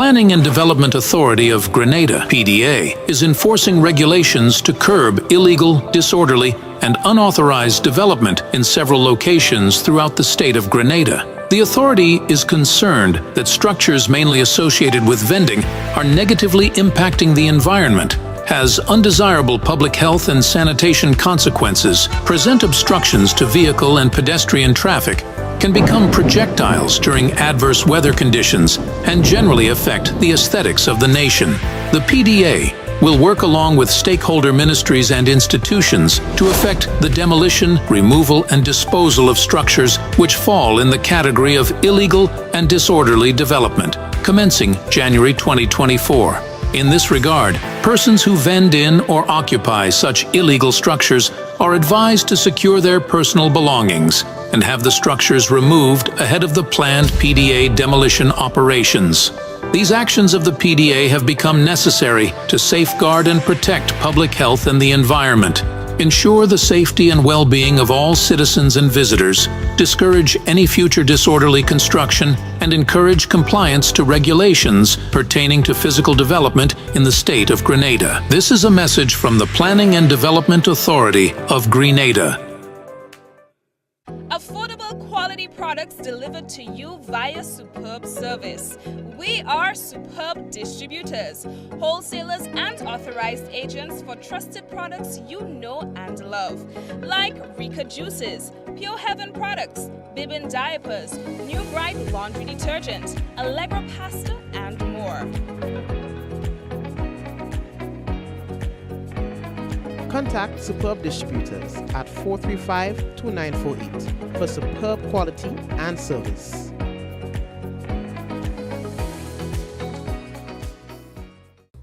Planning and Development Authority of Grenada, PDA, is enforcing regulations to curb illegal, disorderly, and unauthorized development in several locations throughout the state of Grenada. The authority is concerned that structures mainly associated with vending are negatively impacting the environment, has undesirable public health and sanitation consequences, present obstructions to vehicle and pedestrian traffic, can become projectiles during adverse weather conditions, and generally affect the aesthetics of the nation. The PDA will work along with stakeholder ministries and institutions to effect the demolition, removal, and disposal of structures which fall in the category of illegal and disorderly development, commencing January 2024. In this regard, persons who vend in or occupy such illegal structures are advised to secure their personal belongings and have the structures removed ahead of the planned PDA demolition operations. These actions of the PDA have become necessary to safeguard and protect public health and the environment, ensure the safety and well-being of all citizens and visitors, discourage any future disorderly construction, and encourage compliance to regulations pertaining to physical development in the state of Grenada. This is a message from the Planning and Development Authority of Grenada. Affordable quality products delivered to you via superb service. We are Superb Distributors, wholesalers and authorized agents for trusted products you know and love, like Rika Juices, Pure Heaven products, Bibbin diapers, New Bright laundry detergent, Allegra pasta, and more. Contact Superb Distributors at 435-2948 for superb quality and service.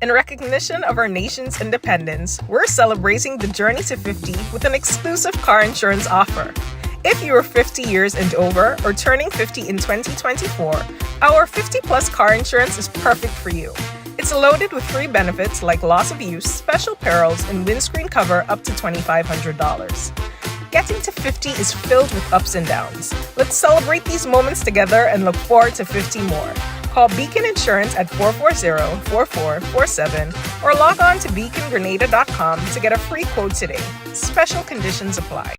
In recognition of our nation's independence, we're celebrating the journey to 50 with an exclusive car insurance offer. If you are 50 years and over or turning 50 in 2024, our 50-plus car insurance is perfect for you. It's loaded with free benefits like loss of use, special perils, and windscreen cover up to $2,500. Getting to 50 is filled with ups and downs. Let's celebrate these moments together and look forward to 50 more. Call Beacon Insurance at 440-4447 or log on to beacongrenada.com to get a free quote today. Special conditions apply.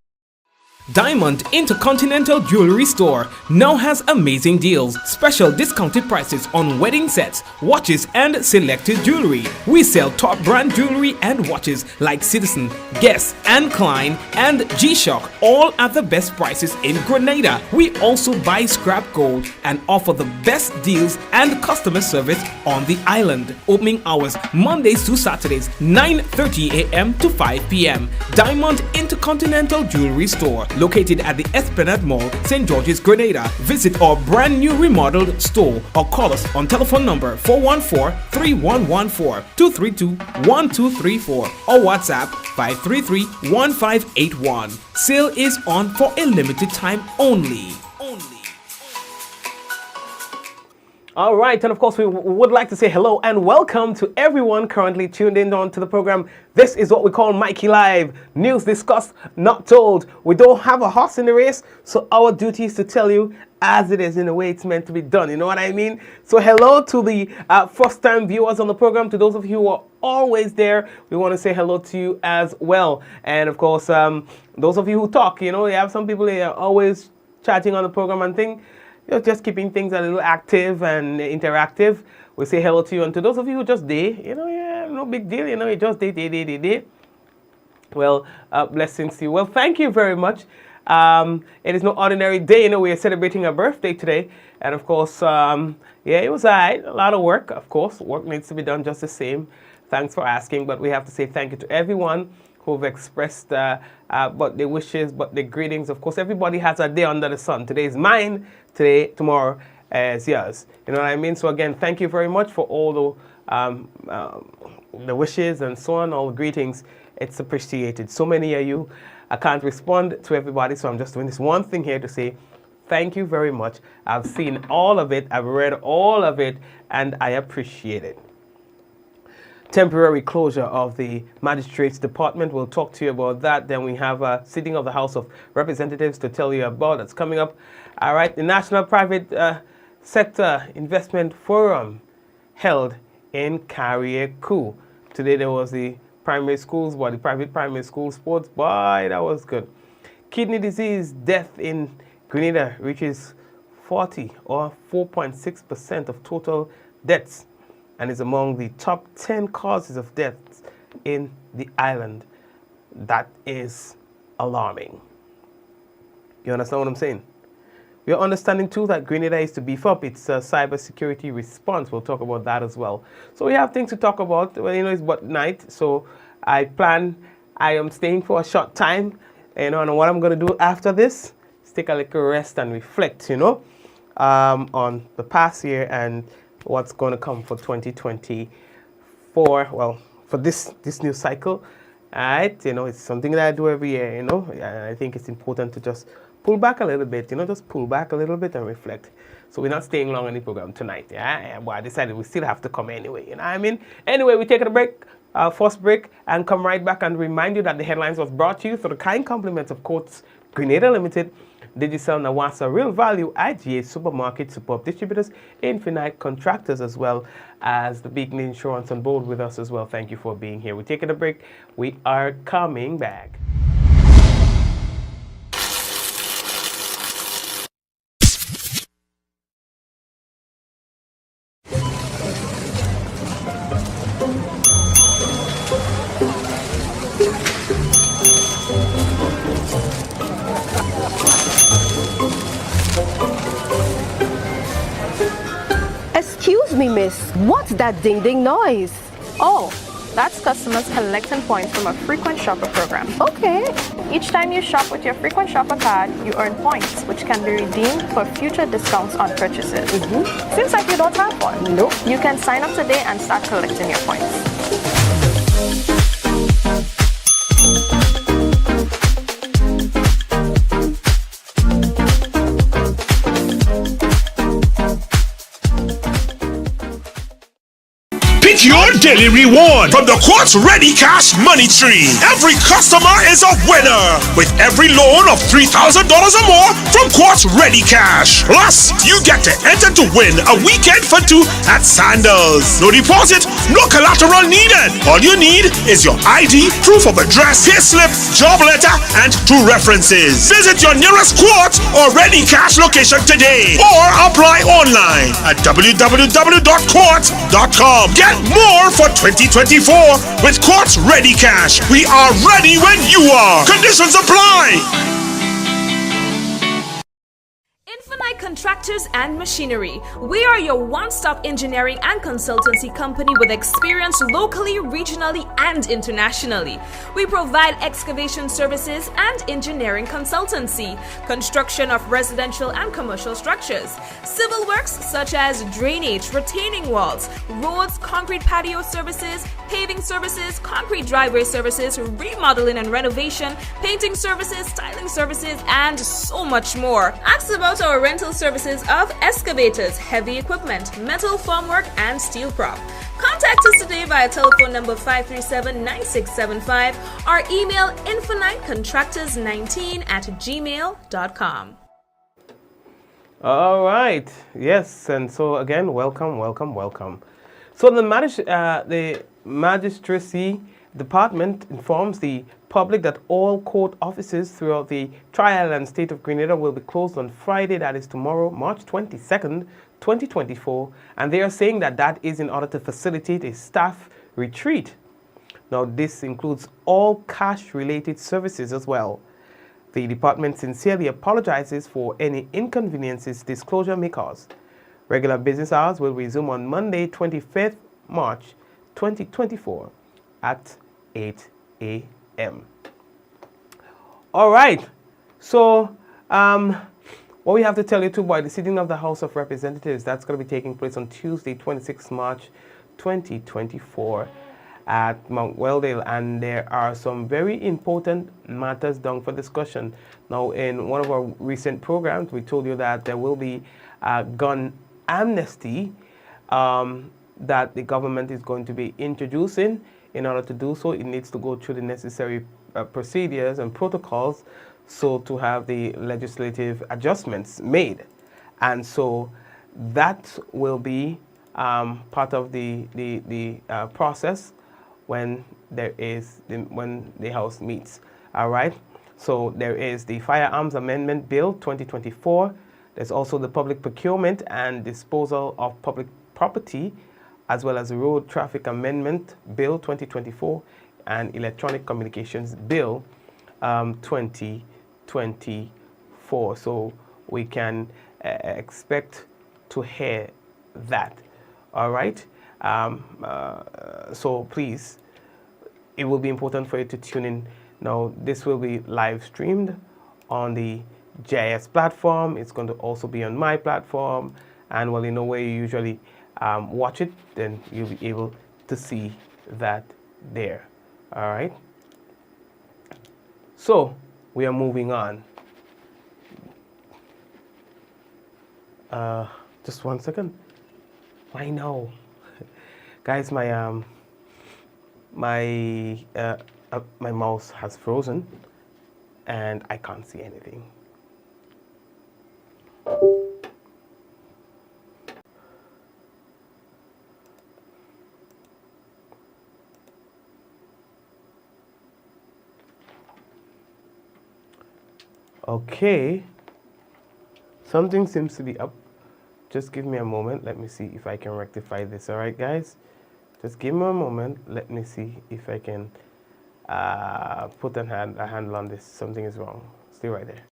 Diamond Intercontinental Jewelry Store now has amazing deals, special discounted prices on wedding sets, watches, and selected jewelry. We sell top brand jewelry and watches like Citizen, Guess, and Klein, and G-Shock, all at the best prices in Grenada. We also buy scrap gold and offer the best deals and customer service on the island. Opening hours Mondays to Saturdays, 9:30 a.m. to 5 p.m. Diamond Intercontinental Jewelry Store, located at the Esplanade Mall, St. George's, Grenada. Visit our brand new remodeled store or call us on telephone number 414-3114, 232-1234 or WhatsApp 533-1581. Sale is on for a limited time only. All right, and of course we would like to say hello and welcome to everyone currently tuned in on to the program. This is what we call Mikey Live, news discussed, not told. We don't have a horse in the race, so our duty is to tell you as it is in the way it's meant to be done, you know what I mean? So hello to the first-time viewers on the program. To those of you who are always there, we want to say hello to you as well. And of course, those of you who talk, you know, you have some people who are always chatting on the program and things. You know, just keeping things a little active and interactive. We say hello to you. And to those of you who just day, you know, yeah, no big deal, you know, you just day. Well, blessings to you. Well, thank you very much. It is no ordinary day, you know, we are celebrating a birthday today. And of course, yeah, it was a lot of work, of course. Work needs to be done just the same. Thanks for asking, but we have to say thank you to everyone who've expressed but their wishes, but their greetings. Of course, everybody has a day under the sun. Today is mine, tomorrow is yours. You know what I mean? So again, thank you very much for all the wishes and so on, all the greetings. It's appreciated. So many of you, I can't respond to everybody, so I'm just doing this one thing here to say thank you very much. I've seen all of it, I've read all of it, and I appreciate it. Temporary closure of the Magistrates Department. We'll talk to you about that. Then we have a sitting of the House of Representatives to tell you about. That's coming up. All right, the National Private Sector Investment Forum held in Carib. Today there was the primary schools, the private primary school sports. Boy, that was good. Kidney disease death in Grenada reaches 40 or 4.6% of total deaths and is among the top 10 causes of deaths in the island. That is alarming. You understand what I'm saying? We are understanding too that Grenada is to beef up its cybersecurity response. We'll talk about that as well. So we have things to talk about. Well, it's but night, so I am staying for a short time, and what I'm going to do after this is take a little rest and reflect, on the past year and what's going to come for 2024. Well, for this new cycle, right? It's something that I do every year. And I think it's important to just pull back a little bit. Just pull back a little bit and reflect. So we're not staying long on the program tonight. Yeah, well, I decided we still have to come anyway. You know what I mean? Anyway, we're taking a break. First break, and come right back and remind you that the headlines was brought to you for the kind compliments of Quartz Grenada Limited, Digicel Nawasa, Real Value, IGA Supermarket, Superb Distributors, Infinite Contractors, as well as the Beacon Insurance on board with us as well. Thank you for being here. We're taking a break. We are coming back. Excuse me, miss. What's that ding-ding noise? Oh, that's customers collecting points from a frequent shopper program. Okay. Each time you shop with your frequent shopper card, you earn points, which can be redeemed for future discounts on purchases. Seems like you don't have one. Nope. You can sign up today and start collecting your points. Pick your daily reward from the Quartz Ready Cash Money Tree. Every customer is a winner with every loan of $3,000 or more from Quartz Ready Cash. Plus, you get to enter to win a weekend for two at Sandals. No deposit, no collateral needed. All you need is your ID, proof of address, payslip, job letter, and 2 references. Visit your nearest Quartz or Ready Cash location today or apply online at www.quartz.com. Get more for 2024 with Quartz Ready Cash. We are ready when you are. Conditions apply. Infinite Contractors and Machinery. We are your one-stop engineering and consultancy company with experience locally, regionally, and internationally. We provide excavation services and engineering consultancy, construction of residential and commercial structures, civil works such as drainage, retaining walls, roads, concrete patio services, paving services, concrete driveway services, remodeling and renovation, painting services, styling services, and so much more. Ask about our rental services of excavators, heavy equipment, metal formwork, and steel prop. Contact us today via telephone number 537-9675 or email infinitecontractors19@gmail.com. All right. Yes, and so again, welcome. So the Magistracy Department informs the public that all court offices throughout the Tri-Island state of Grenada will be closed on Friday, that is tomorrow, March 22nd, 2024, and they are saying that is in order to facilitate a staff retreat. Now, this includes all cash-related services as well. The department sincerely apologizes for any inconveniences disclosure may cause. Regular business hours will resume on Monday, 25th March 2024 at 8 a.m. All right. So, what we have to tell you too about the sitting of the House of Representatives, that's going to be taking place on Tuesday, 26 March 2024 at Mount Weldale, and there are some very important matters down for discussion. Now, in one of our recent programs, we told you that there will be a gun amnesty that the government is going to be introducing. In order to do so, it needs to go through the necessary procedures and protocols so to have the legislative adjustments made. And so that will be part of the process when when the House meets. All right. So there is the Firearms Amendment Bill 2024. There's also the Public Procurement and Disposal of Public Property, as well as the Road Traffic Amendment Bill 2024 and Electronic Communications Bill 2024. So we can expect to hear that. All right. So please, it will be important for you to tune in. Now, this will be live streamed on the JIS platform. It's going to also be on my platform. And well, you know where you usually watch it, then you'll be able to see that there. All right. So we are moving on. Just 1 second. I know, guys. My mouse has frozen, and I can't see anything. Okay, something seems to be up. Just give me a moment. Let me see if I can rectify this. All right, guys, just give me a moment. Let me see if I can put a handle on this. Something is wrong. Stay right there.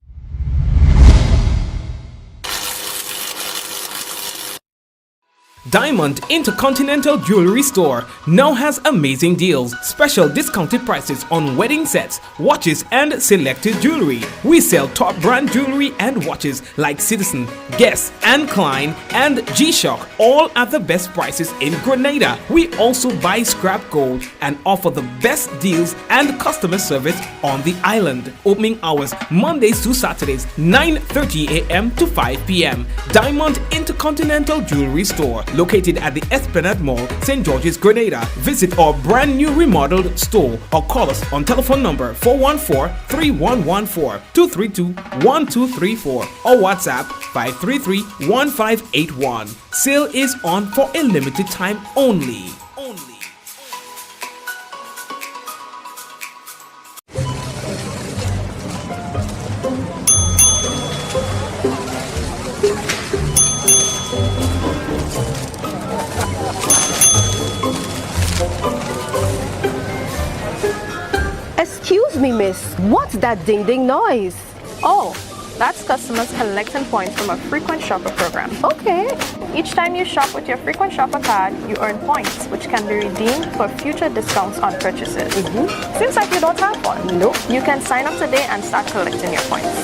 Diamond Intercontinental Jewelry Store now has amazing deals, special discounted prices on wedding sets, watches and selected jewelry. We sell top brand jewelry and watches like Citizen, Guess and Klein and G-Shock, all at the best prices in Grenada. We also buy scrap gold and offer the best deals and customer service on the island. Opening hours Mondays to Saturdays, 9:30 a.m. to 5 p.m. Diamond Intercontinental Jewelry Store, located at the Esplanade Mall, St. George's, Grenada. Visit our brand new remodeled store or call us on telephone number 414-3114, 232-1234 or WhatsApp 533-1581. Sale is on for a limited time only. Excuse me, miss. What's that ding-ding noise? Oh, that's customers collecting points from a frequent shopper program. Okay. Each time you shop with your frequent shopper card, you earn points, which can be redeemed for future discounts on purchases. Seems like you don't have one. Nope. You can sign up today and start collecting your points.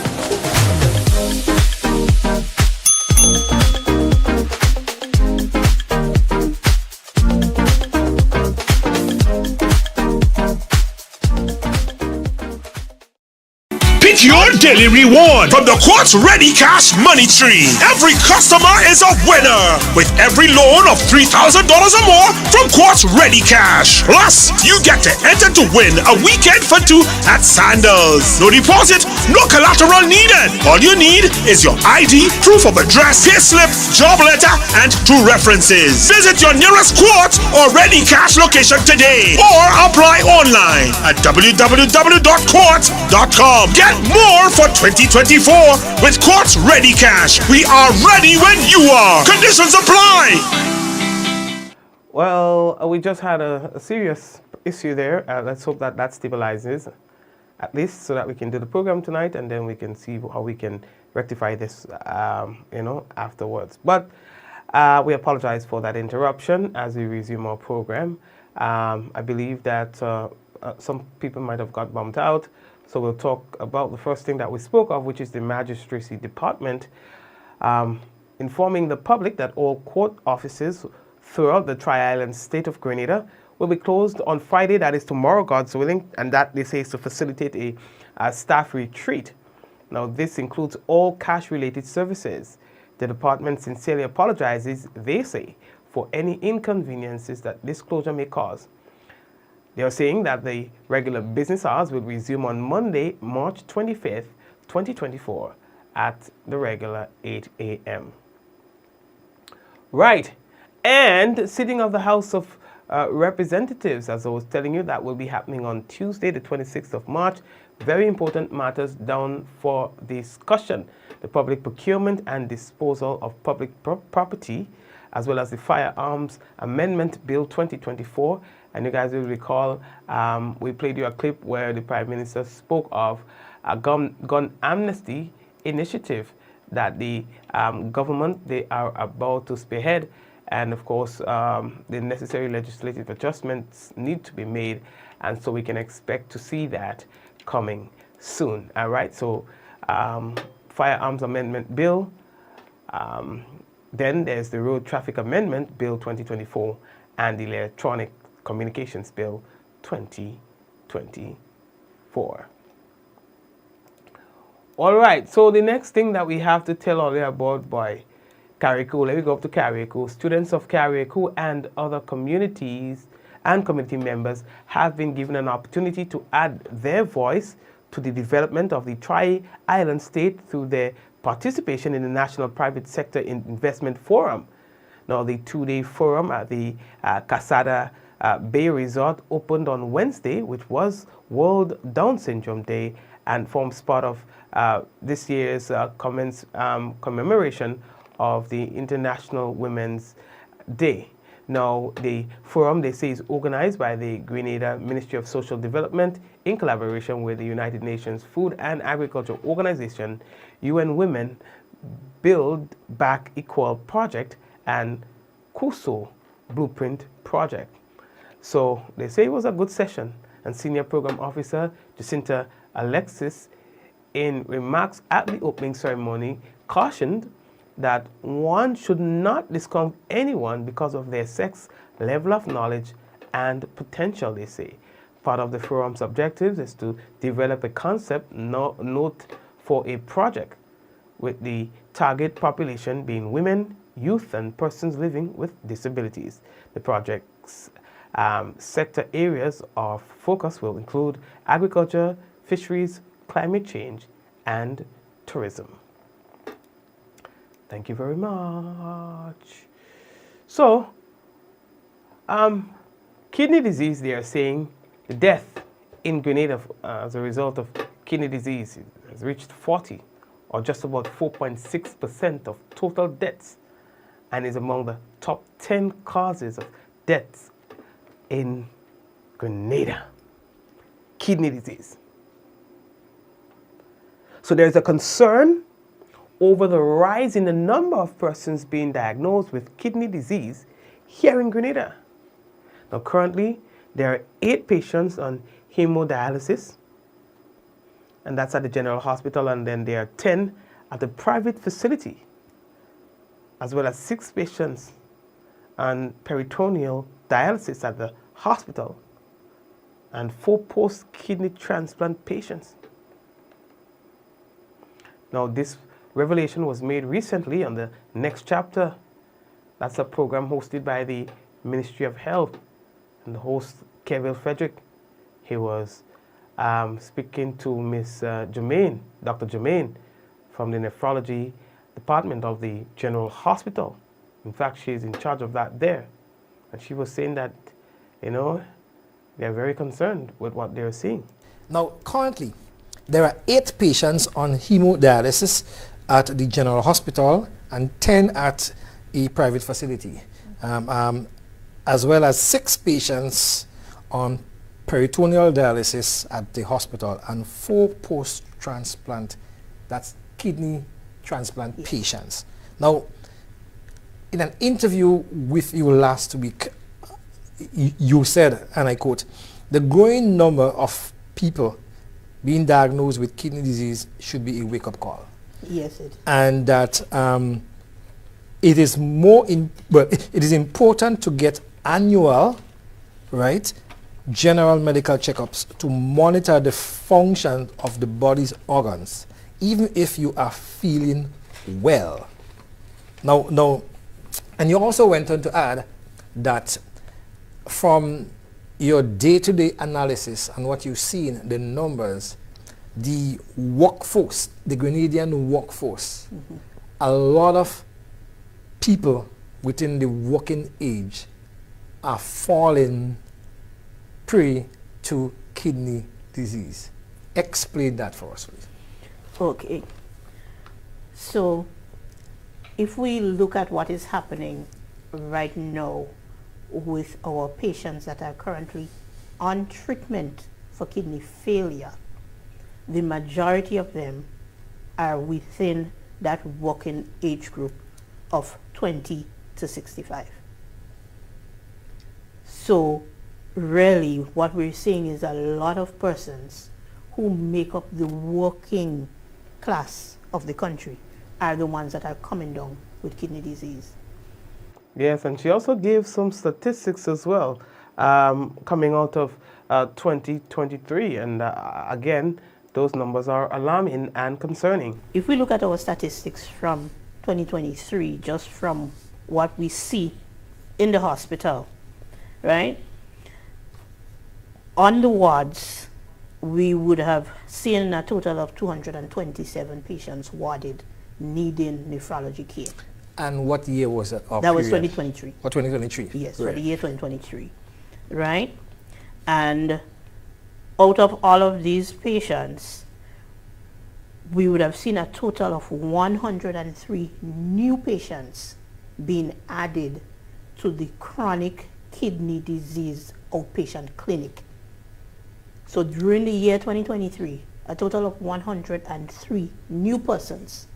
Pick your daily reward from the Quartz Ready Cash Money Tree. Every customer is a winner with every loan of $3,000 or more from Quartz Ready Cash. Plus, you get to enter to win a weekend for two at Sandals. No deposit, no collateral needed. All you need is your ID, proof of address, payslip, job letter, and 2 references. Visit your nearest Quartz or Ready Cash location today or apply online at www.quartz.com. Get more for 2024 with Quartz Ready Cash. We are ready when you are. Conditions apply. Well, we just had a serious issue there. Let's hope that stabilizes, at least, so that we can do the program tonight, and then we can see how we can rectify this, afterwards. But we apologize for that interruption as we resume our program. I believe that some people might have got bumped out. So we'll talk about the first thing that we spoke of, which is the Magistracy Department informing the public that all court offices throughout the Tri-Island state of Grenada will be closed on Friday, that is tomorrow, God's willing, and that, they say, is to facilitate a staff retreat. Now, this includes all cash-related services. The department sincerely apologizes, they say, for any inconveniences that this closure may cause. They are saying that the regular business hours will resume on Monday, March 25th, 2024 at the regular 8 a.m. Right. And sitting of the House of Representatives, as I was telling you, that will be happening on Tuesday, the 26th of March. Very important matters down for discussion. The public procurement and disposal of public property, as well as the Firearms Amendment Bill 2024. And you guys will recall, we played you a clip where the Prime Minister spoke of a gun amnesty initiative that the government, they are about to spearhead. And of course, the necessary legislative adjustments need to be made. And so we can expect to see that coming soon. All right, so Firearms Amendment Bill. Then there's the Road Traffic Amendment Bill 2024 and the Electronic Communications Bill 2024. All right, so the next thing that we have to tell all you about by Carriacou, let me go up to Carriacou. Students of Carriacou and other communities and community members have been given an opportunity to add their voice to the development of the Tri-Island State through their participation in the National Private Sector Investment Forum. Now, the two-day forum at the Casada Bay Resort opened on Wednesday, which was World Down Syndrome Day, and forms part of this year's commemoration of the International Women's Day. Now, the forum, they say, is organized by the Grenada Ministry of Social Development in collaboration with the United Nations Food and Agriculture Organization, UN Women Build Back Equal Project, and CUSO Blueprint Project. So they say it was a good session, and Senior Program Officer Jacinta Alexis, in remarks at the opening ceremony, cautioned that one should not discount anyone because of their sex, level of knowledge, and potential, they say. Part of the forum's objectives is to develop a concept note for a project with the target population being women, youth, and persons living with disabilities. The project's sector areas of focus will include agriculture, fisheries, climate change, and tourism. Thank you very much. So, kidney disease, they are saying the death in Grenada as a result of kidney disease has reached 40, or just about 4.6% of total deaths, and is among the top 10 causes of deaths in Grenada. Kidney disease. So there's a concern over the rise in the number of persons being diagnosed with kidney disease here in Grenada. Now, currently, there are 8 patients on hemodialysis, and that's at the General Hospital, and then there are 10 at the private facility, as well as 6 patients on peritoneal dialysis at the hospital, and 4 post-kidney transplant patients. Now, this revelation was made recently on the Next Chapter. That's a program hosted by the Ministry of Health, and the host, Kevin Frederick. He was speaking to Miss Germain, Dr. Germain, from the nephrology department of the General Hospital. In fact, she's in charge of that there. And she was saying that, you know, they're very concerned with what they're seeing. Now, currently, there are 8 patients on hemodialysis at the General Hospital and 10 at a private facility, as well as 6 patients on peritoneal dialysis at the hospital and 4 post-transplant, that's kidney transplant patients. Now, in an interview with you last week, you said, and I quote, "The growing number of people being diagnosed with kidney disease should be a wake-up call." Yes, it is. And that it is it is important to get annual, right, general medical checkups to monitor the function of the body's organs, even if you are feeling well. Now, and you also went on to add that from your day-to-day analysis and what you see in the numbers, the workforce, the Grenadian workforce, a lot of people within the working age are falling prey to kidney disease. Explain that for us, please. Okay. So, if we look at what is happening right now with our patients that are currently on treatment for kidney failure, the majority of them are within that working age group of 20 to 65. So really what we're seeing is a lot of persons who make up the working class of the country are the ones that are coming down with kidney disease. Yes, and she also gave some statistics as well coming out of 2023. And again, those numbers are alarming and concerning. If we look at our statistics from 2023, just from what we see in the hospital, right? On the wards, we would have seen a total of 227 patients warded needing nephrology care. And what year was that? That was 2023. Or 2023? Yes, for the year 2023, right? And out of all of these patients, we would have seen a total of 103 new patients being added to the chronic kidney disease outpatient clinic. So during the year 2023, a total of 103 new persons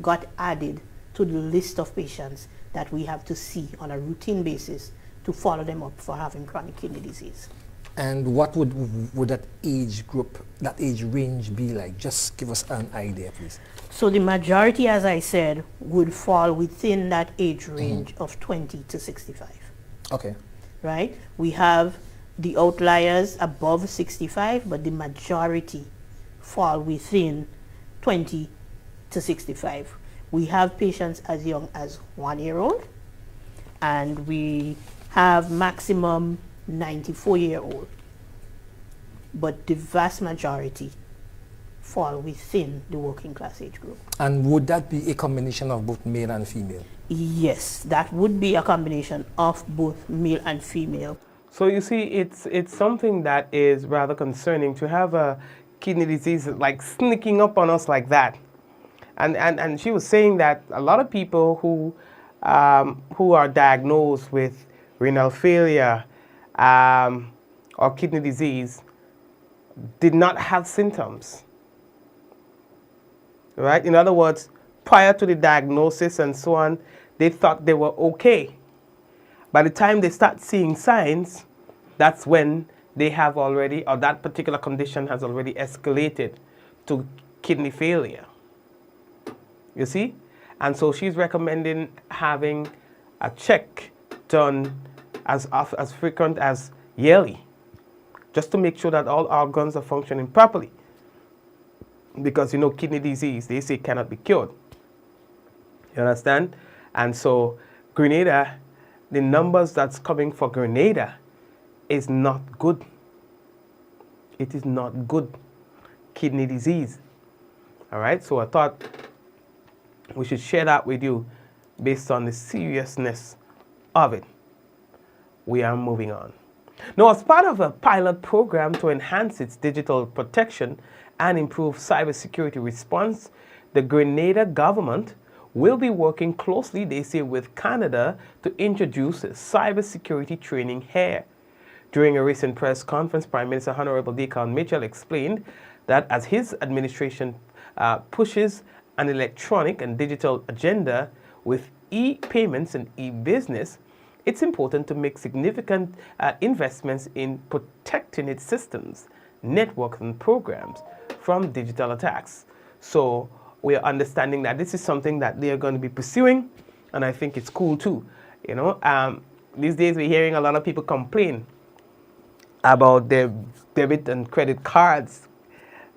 got added to the list of patients that we have to see on a routine basis to follow them up for having chronic kidney disease. And what would that age group, that age range be like? Just give us an idea, please. So the majority, as I said, would fall within that age range of 20 to 65. Okay. Right? We have the outliers above 65, but the majority fall within 20 to 65. We have patients as young as 1 year old, and we have maximum 94-year-old. But the vast majority fall within the working class age group. And would that be a combination of both male and female? Yes, that would be a combination of both male and female. So you see, it's something that is rather concerning to have a kidney disease like sneaking up on us like that. And she was saying that a lot of people who are diagnosed with renal failure or kidney disease did not have symptoms, right? In other words, prior to the diagnosis and so on, they thought they were okay. By the time they start seeing signs, that's when they have already, or that particular condition has already escalated to kidney failure. You see? And so she's recommending having a check done as frequent as yearly, just to make sure that all organs are functioning properly. Because, you know, kidney disease, they say, cannot be cured. You understand? And so Grenada, the numbers that's coming for Grenada is not good. It is not good. Kidney disease. All right? So I thought we should share that with you based on the seriousness of it. We are moving on. Now, as part of a pilot program to enhance its digital protection and improve cybersecurity response, the Grenada government will be working closely, they say, with Canada to introduce cybersecurity training here. During a recent press conference, Prime Minister Honorable Deacon Mitchell explained that as his administration pushes an electronic and digital agenda with e-payments and e-business, it's important to make significant investments in protecting its systems, networks, and programs from digital attacks. So we are understanding that this is something that they are going to be pursuing, and I think it's cool too. You know, these days we're hearing a lot of people complain about their debit and credit cards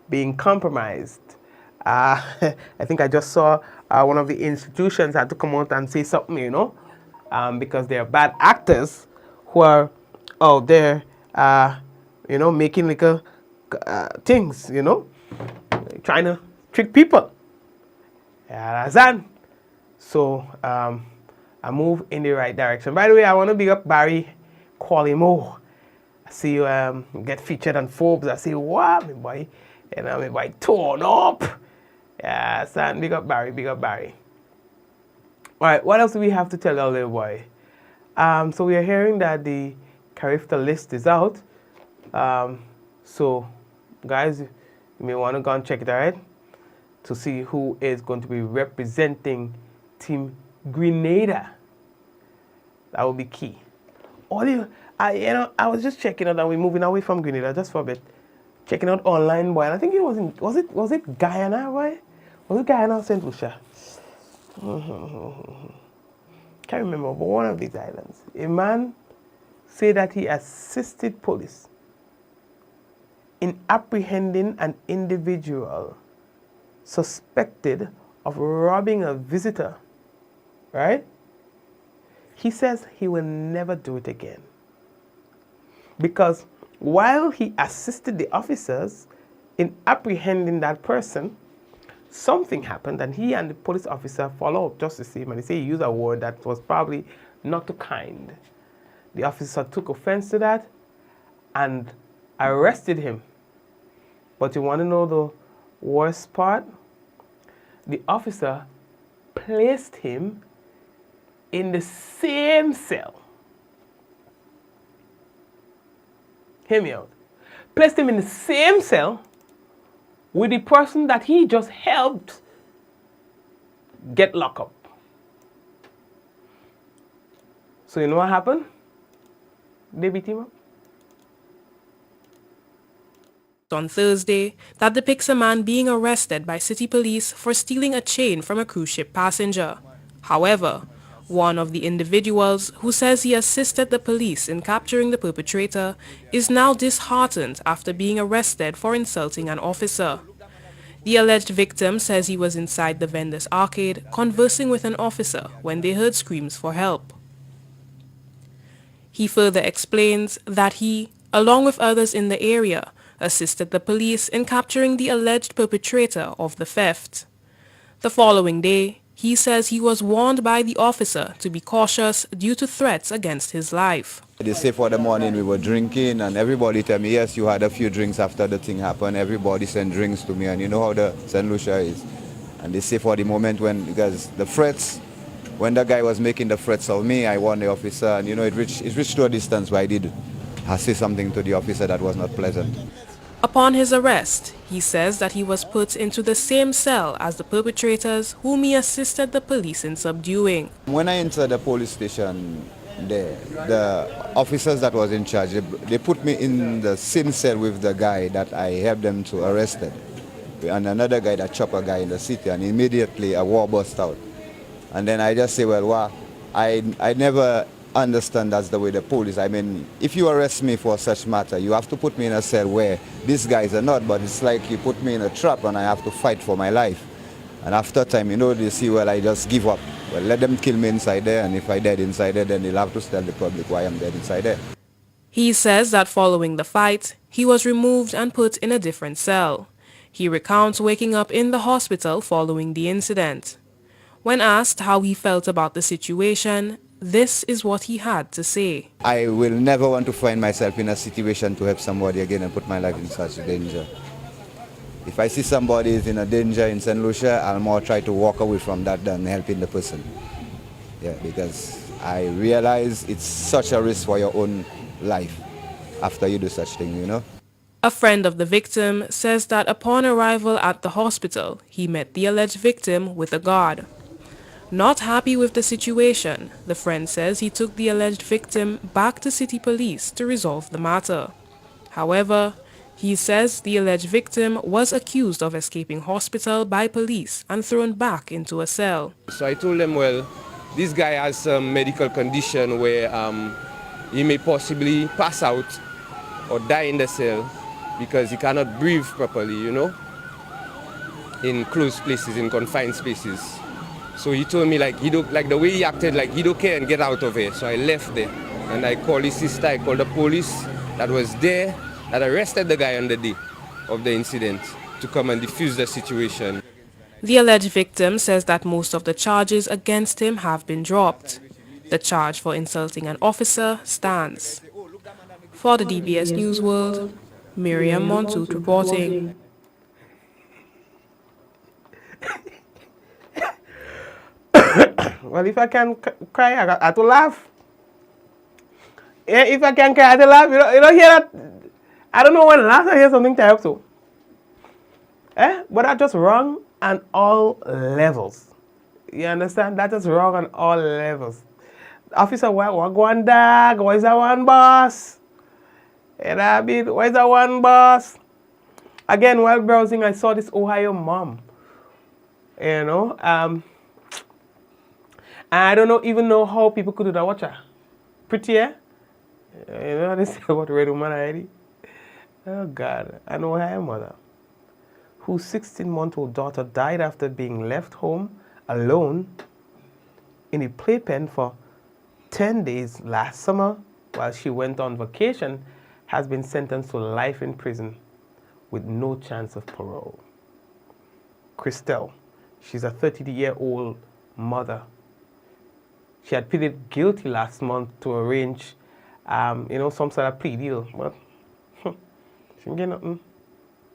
being compromised. I think I just saw one of the institutions had to come out and say something, you know, because there are bad actors who are out there, you know, making little things, you know, trying to trick people. So I'm a move in the right direction. By the way, I want to big up Barry Qualimo. I see you get featured on Forbes. I say, wow, my boy. You know, my boy torn up. Yeah, son, big up Barry, big up Barry. All right, what else do we have to tell our little boy? So we are hearing that the Carib list is out. So, guys, you may want to go and check it out to see who is going to be representing Team Grenada. That will be key. I was just checking out, and we're moving away from Grenada just for a bit. Checking out online, boy. And I think it was it Guyana, boy? Was it Guyana or St. Lucia? Can't remember, but one of these islands. A man said that he assisted police in apprehending an individual suspected of robbing a visitor, right? He says he will never do it again. Because while he assisted the officers in apprehending that person, something happened and he and the police officer follow up just to see him, and he said he used a word that was probably not too kind. The officer took offense to that and arrested him. But you want to know the worst part? The officer placed him in the same cell. Hear me out. Placed him in the same cell with the person that he just helped get locked up. So you know what happened? They beat him up. On Thursday, that depicts a man being arrested by city police for stealing a chain from a cruise ship passenger. However, one of the individuals who says he assisted the police in capturing the perpetrator is now disheartened after being arrested for insulting an officer. The alleged victim says he was inside the vendor's arcade conversing with an officer when they heard screams for help. He further explains that he, along with others in the area, assisted the police in capturing the alleged perpetrator of the theft. The following day, he says he was warned by the officer to be cautious due to threats against his life. They say for the morning we were drinking and everybody tell me, yes, you had a few drinks after the thing happened. Everybody sent drinks to me, and you know how the St. Lucia is. And they say for the moment because the threats, when the guy was making the threats of me, I warned the officer, and you know, it reached to a distance where I say something to the officer that was not pleasant. Upon his arrest, he says that he was put into the same cell as the perpetrators whom he assisted the police in subduing. When I entered the police station there, the officers that was in charge, they put me in the same cell with the guy that I helped them to arrest, and another guy that chopped a guy in the city, and immediately a war burst out. And then I just say, well, I never understand that's the way the police, I mean, if you arrest me for such matter, you have to put me in a cell where these guys are not, but it's like you put me in a trap and I have to fight for my life. And after time, you know, they see, well, I just give up. Well, let them kill me inside there, and if I dead inside there, then they'll have to tell the public why I'm dead inside there. He says that following the fight, he was removed and put in a different cell. He recounts waking up in the hospital following the incident. When asked how he felt about the situation, this is what he had to say. I will never want to find myself in a situation to help somebody again and put my life in such danger. If I see somebody is in a danger in St. Lucia, I'll more try to walk away from that than helping the person. Yeah, because I realize it's such a risk for your own life after you do such thing, you know. A friend of the victim says that upon arrival at the hospital, he met the alleged victim with a guard. Not happy with the situation, the friend says he took the alleged victim back to city police to resolve the matter. However, he says the alleged victim was accused of escaping hospital by police and thrown back into a cell. So I told them, well, this guy has some medical condition where he may possibly pass out or die in the cell because he cannot breathe properly, you know, in closed places, in confined spaces. So he told me, like, the way he acted, like he don't care and get out of here. So I left there and I called his sister, I called the police that was there, that arrested the guy on the day of the incident to come and defuse the situation. The alleged victim says that most of the charges against him have been dropped. The charge for insulting an officer stands. For the DBS News World, Miriam Montoot reporting. Well, if I can cry, I got to laugh. Yeah, if I can cry, I have to laugh. You don't hear that? I don't know when last I hear something type so. But that's just wrong on all levels. You understand? That's just wrong on all levels. Officer, what go on dog? What is that one boss? And I mean, what is that one boss? Again, while browsing, I saw this Ohio mom. You know, I don't even know how people could do that. Watch her. Pretty, eh? You know, they say about red woman already. Oh, God. I know her mother, whose 16-month-old daughter died after being left home alone in a playpen for 10 days last summer while she went on vacation, has been sentenced to life in prison with no chance of parole. Christelle, she's a 30-year-old mother. She had pleaded guilty last month to arrange, some sort of plea deal. But she didn't get nothing.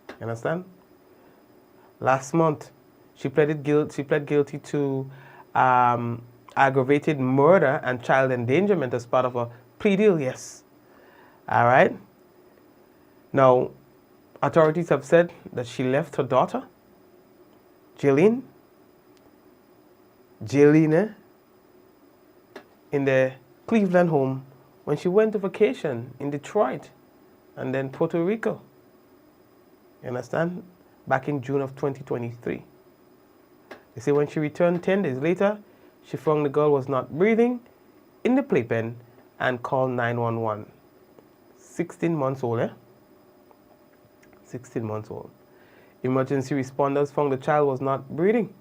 You understand? Last month, she pled guilty to aggravated murder and child endangerment as part of a plea deal. Yes. All right. Now, authorities have said that she left her daughter, Jaylene, in the Cleveland home when she went to vacation in Detroit and then Puerto Rico. You understand? Back in June of 2023. They say when she returned 10 days later, she found the girl was not breathing in the playpen and called 911. 16 months old, 16 months old. Emergency responders found the child was not breathing.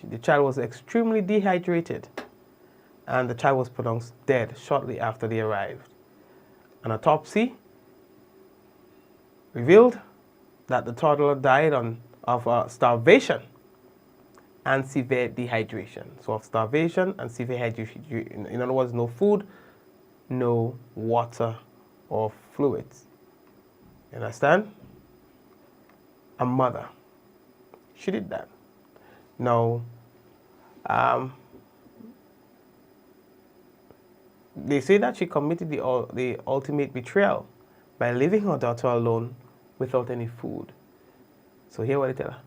The child was extremely dehydrated, and the child was pronounced dead shortly after they arrived. An autopsy revealed that the toddler died of starvation and severe dehydration. So of starvation and severe dehydration. In other words, no food, no water or fluids. You understand? A mother. She did that. Now, they say that she committed the ultimate betrayal by leaving her daughter alone without any food. So hear what they tell her.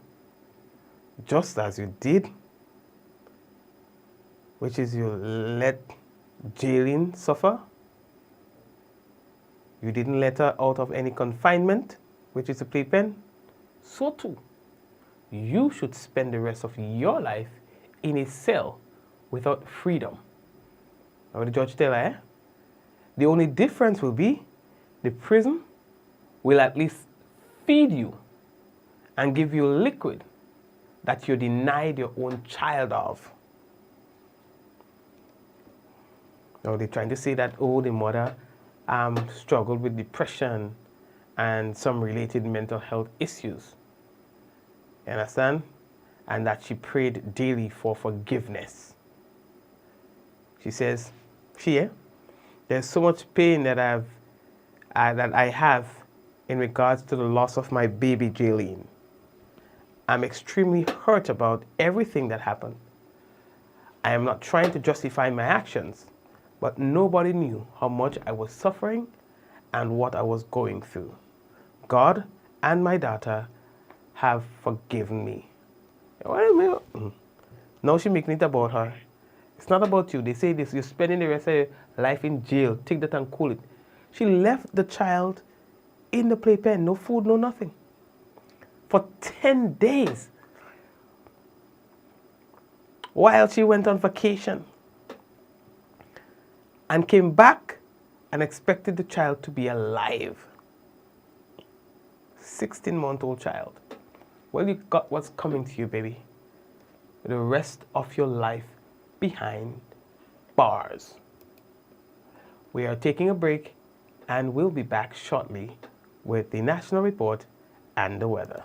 Just as you did, which is you let Jaylene suffer, you didn't let her out of any confinement, which is a playpen, so too, you should spend the rest of your life in a cell without freedom. Now the judge tell her, the only difference will be the prison will at least feed you and give you liquid that you denied your own child of. Now they're trying to say that, the mother struggled with depression and some related mental health issues. You understand? And that she prayed daily for forgiveness. She says, there's so much pain that I have in regards to the loss of my baby Jaylene. I'm extremely hurt about everything that happened. I am not trying to justify my actions, but nobody knew how much I was suffering and what I was going through. God and my daughter have forgiven me. Now she's making it about her. It's not about you. They say this, you're spending the rest of your life in jail. Take that and cool it. She left the child in the playpen, no food, no nothing, for 10 days while she went on vacation and came back and expected the child to be alive. 16-month-old child. Well, you got what's coming to you, baby. The rest of your life behind bars. We are taking a break and we'll be back shortly with the national report and the weather.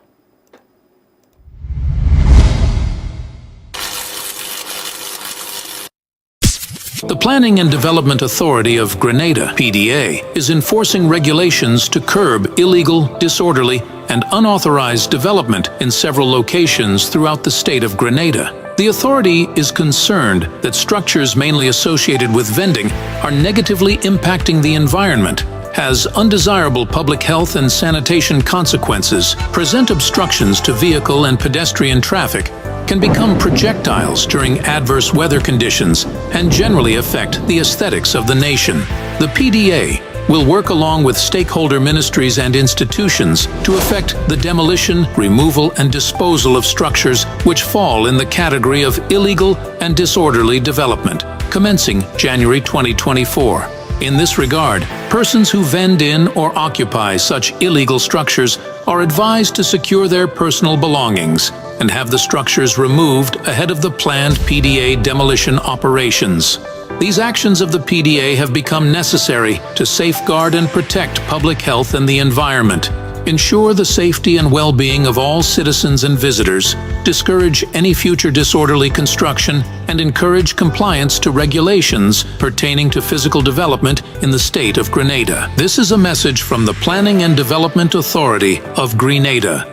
The Planning and Development Authority of Grenada, PDA, is enforcing regulations to curb illegal, disorderly, and unauthorized development in several locations throughout the state of Grenada. The authority is concerned that structures mainly associated with vending are negatively impacting the environment, has undesirable public health and sanitation consequences, present obstructions to vehicle and pedestrian traffic, can become projectiles during adverse weather conditions, and generally affect the aesthetics of the nation. The PDA will work along with stakeholder ministries and institutions to effect the demolition, removal, and disposal of structures which fall in the category of illegal and disorderly development, commencing January 2024. In this regard, persons who vend in or occupy such illegal structures are advised to secure their personal belongings and have the structures removed ahead of the planned PDA demolition operations. These actions of the PDA have become necessary to safeguard and protect public health and the environment, ensure the safety and well-being of all citizens and visitors, discourage any future disorderly construction, and encourage compliance to regulations pertaining to physical development in the state of Grenada. This is a message from the Planning and Development Authority of Grenada.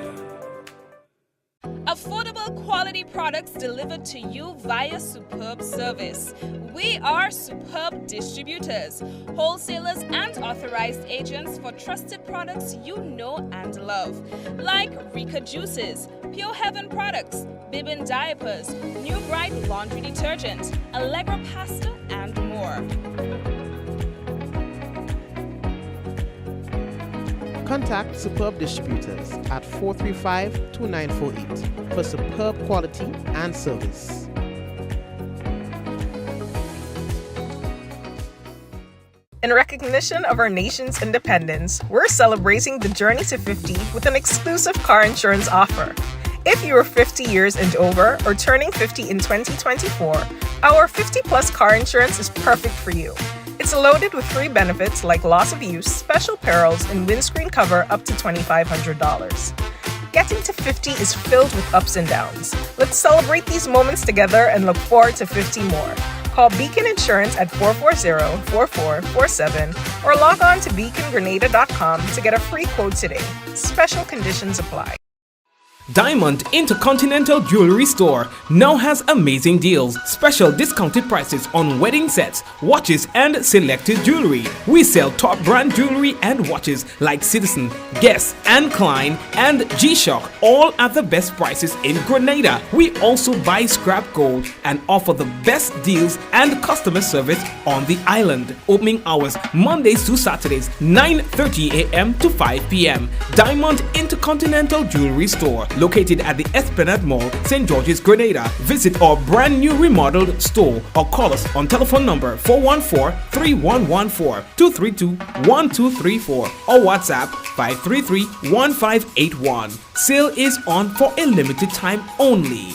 Affordable quality products delivered to you via superb service. We are superb distributors, wholesalers and authorized agents for trusted products you know and love, like Rika Juices, Pure Heaven products, Bibin diapers, New Bright laundry detergent, Allegra pasta, and more. Contact Superb Distributors at 435-2948 for superb quality and service. In recognition of our nation's independence, we're celebrating the journey to 50 with an exclusive car insurance offer. If you are 50 years and over or turning 50 in 2024, our 50-plus car insurance is perfect for you. It's loaded with free benefits like loss of use, special perils, and windscreen cover up to $2,500. Getting to 50 is filled with ups and downs. Let's celebrate these moments together and look forward to 50 more. Call Beacon Insurance at 440-4447 or log on to beacongrenada.com to get a free quote today. Special conditions apply. Diamond Intercontinental Jewelry Store now has amazing deals, special discounted prices on wedding sets, watches, and selected jewelry. We sell top brand jewelry and watches like Citizen, Guess, and Klein, and G-Shock, all at the best prices in Grenada. We also buy scrap gold and offer the best deals and customer service on the island. Opening hours Mondays to Saturdays, 9:30 a.m. to 5 p.m. Diamond Intercontinental Jewelry Store, located at the Esplanade Mall, St. George's, Grenada. Visit our brand new remodeled store or call us on telephone number 414-3114, 232-1234 or WhatsApp 533-1581. Sale is on for a limited time only.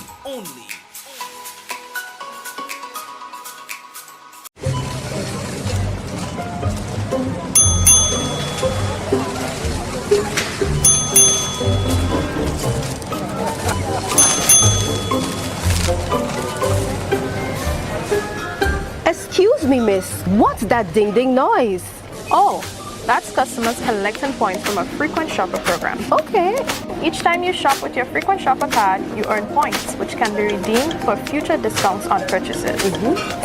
Excuse me, miss. What's that ding-ding noise? Oh, that's customers collecting points from a frequent shopper program. Okay. Each time you shop with your frequent shopper card, you earn points, which can be redeemed for future discounts on purchases.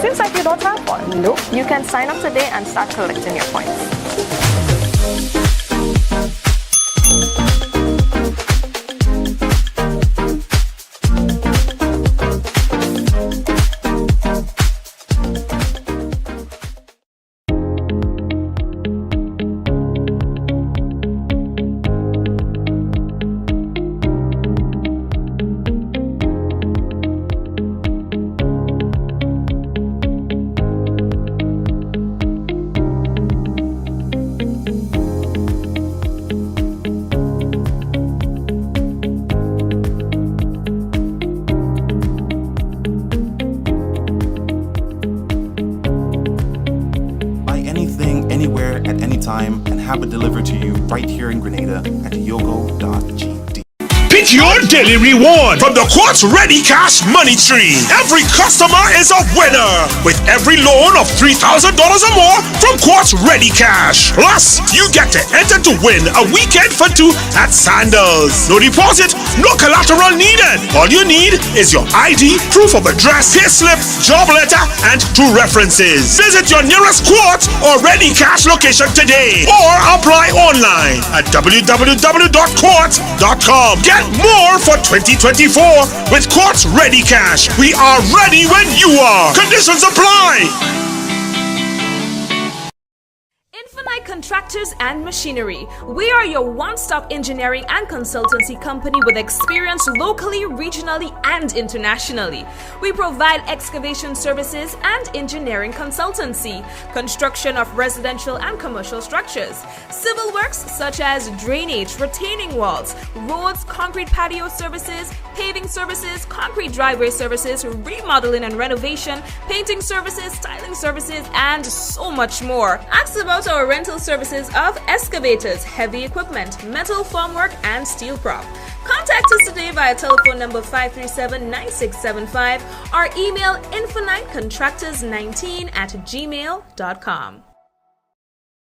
Seems like you don't have one. Nope. You can sign up today and start collecting your points. Time and have it delivered to you right here in Grenada at yogo.gd. Make your daily reward from the Quartz Ready Cash Money Tree. Every customer is a winner with every loan of $3,000 or more from Quartz Ready Cash. Plus, you get to enter to win a weekend for two at Sandals. No deposit, no collateral needed. All you need is your ID, proof of address, payslip, job letter, and 2 references. Visit your nearest Quartz or Ready Cash location today or apply online at www.quartz.com. Get more for 2024 with Quartz Ready Cash. We are ready when you are. Conditions apply. Infinite Contractors and Machinery. We are your one-stop engineering and consultancy company with experience locally, regionally, and internationally. We provide excavation services and engineering consultancy, construction of residential and commercial structures, civil works such as drainage, retaining walls, roads, concrete patio services, paving services, concrete driveway services, remodeling and renovation, painting services, styling services, and so much more. Ask about our rental services of excavators, heavy equipment, metal formwork, and steel prop. Contact us today via telephone number 537-9675 or email infinitecontractors19@gmail.com.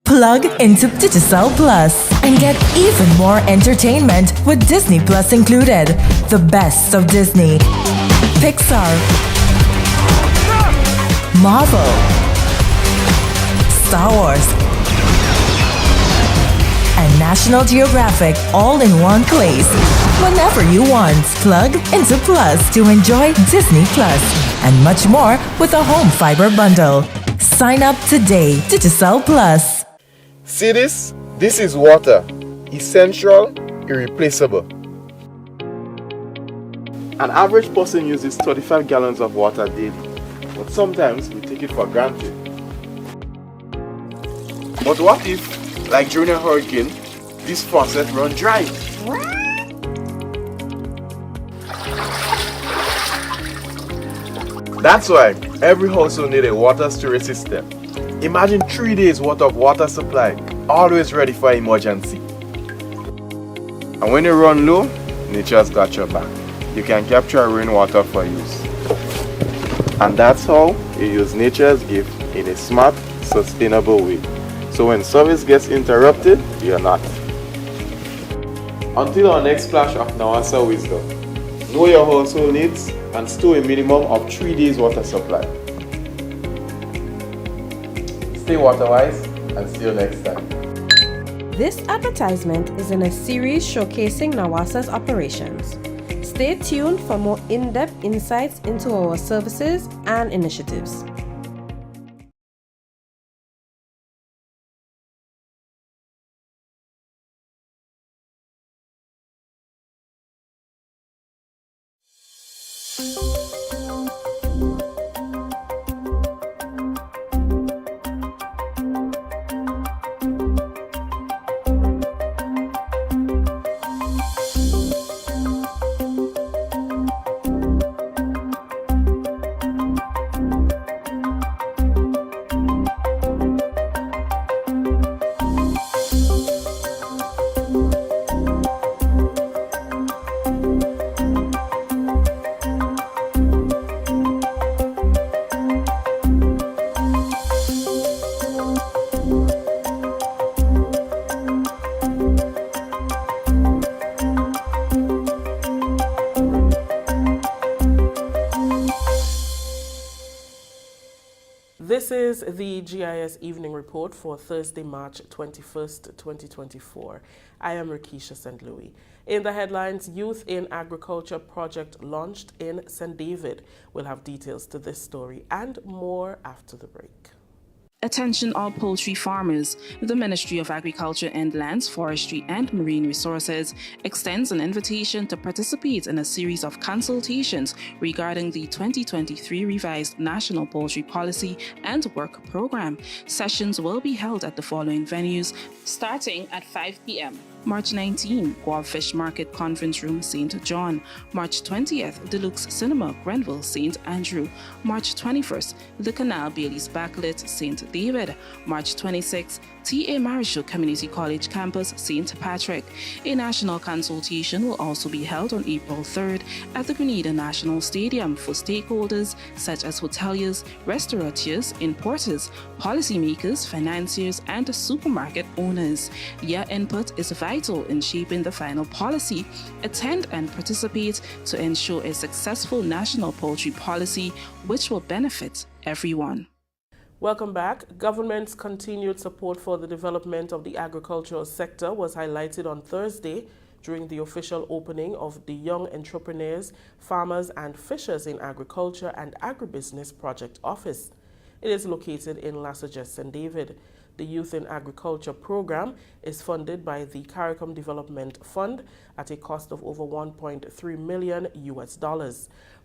Plug into Digicel Plus and get even more entertainment with Disney Plus included. The best of Disney, Pixar, Marvel, Star Wars, and National Geographic all in one place. Whenever you want, plug into Plus to enjoy Disney Plus and much more with a home fiber bundle. Sign up today. Digicel Plus. See this? This is water. Essential, irreplaceable. An average person uses 35 gallons of water daily, but sometimes we take it for granted. But what if, like during a hurricane, this faucet runs dry? That's why every household needs a water storage system. Imagine 3 days worth of water supply, always ready for emergency. And when you run low, nature's got your back. You can capture rainwater for use. And that's how you use nature's gift in a smart, sustainable way. So when service gets interrupted, you're not. Until our next flash of Nawasa wisdom, know your household needs and store a minimum of 3 days water supply. Stay water wise and see you next time. This advertisement is in a series showcasing Nawasa's operations. Stay tuned for more in-depth insights into our services and initiatives. This is the GIS Evening Report for Thursday, March 21st, 2024. I am Rikisha St. Louis. In the headlines, Youth in Agriculture project launched in St. David. We'll have details to this story and more after the break. Attention all poultry farmers. The Ministry of Agriculture and Lands, Forestry and Marine Resources extends an invitation to participate in a series of consultations regarding the 2023 revised National Poultry Policy and Work Program. Sessions will be held at the following venues starting at 5 p.m. March 19, Guava Fish Market Conference Room, St. John. March 20th, Deluxe Cinema, Grenville, St. Andrew. March 21st, The Canal Bailey's Backlit, St. David. March 26th, T.A. Marischal Community College Campus, St. Patrick. A national consultation will also be held on April 3rd at the Grenada National Stadium for stakeholders such as hoteliers, restaurateurs, importers, policymakers, financiers, and supermarket owners. Your input is vital in shaping the final policy. Attend and participate to ensure a successful national poultry policy which will benefit everyone. Welcome back. Government's continued support for the development of the agricultural sector was highlighted on Thursday during the official opening of the Young Entrepreneurs, Farmers and Fishers in Agriculture and Agribusiness Project Office. It is located in Lassajet, St. David. The Youth in Agriculture program is funded by the CARICOM Development Fund at a cost of over $1.3 million US.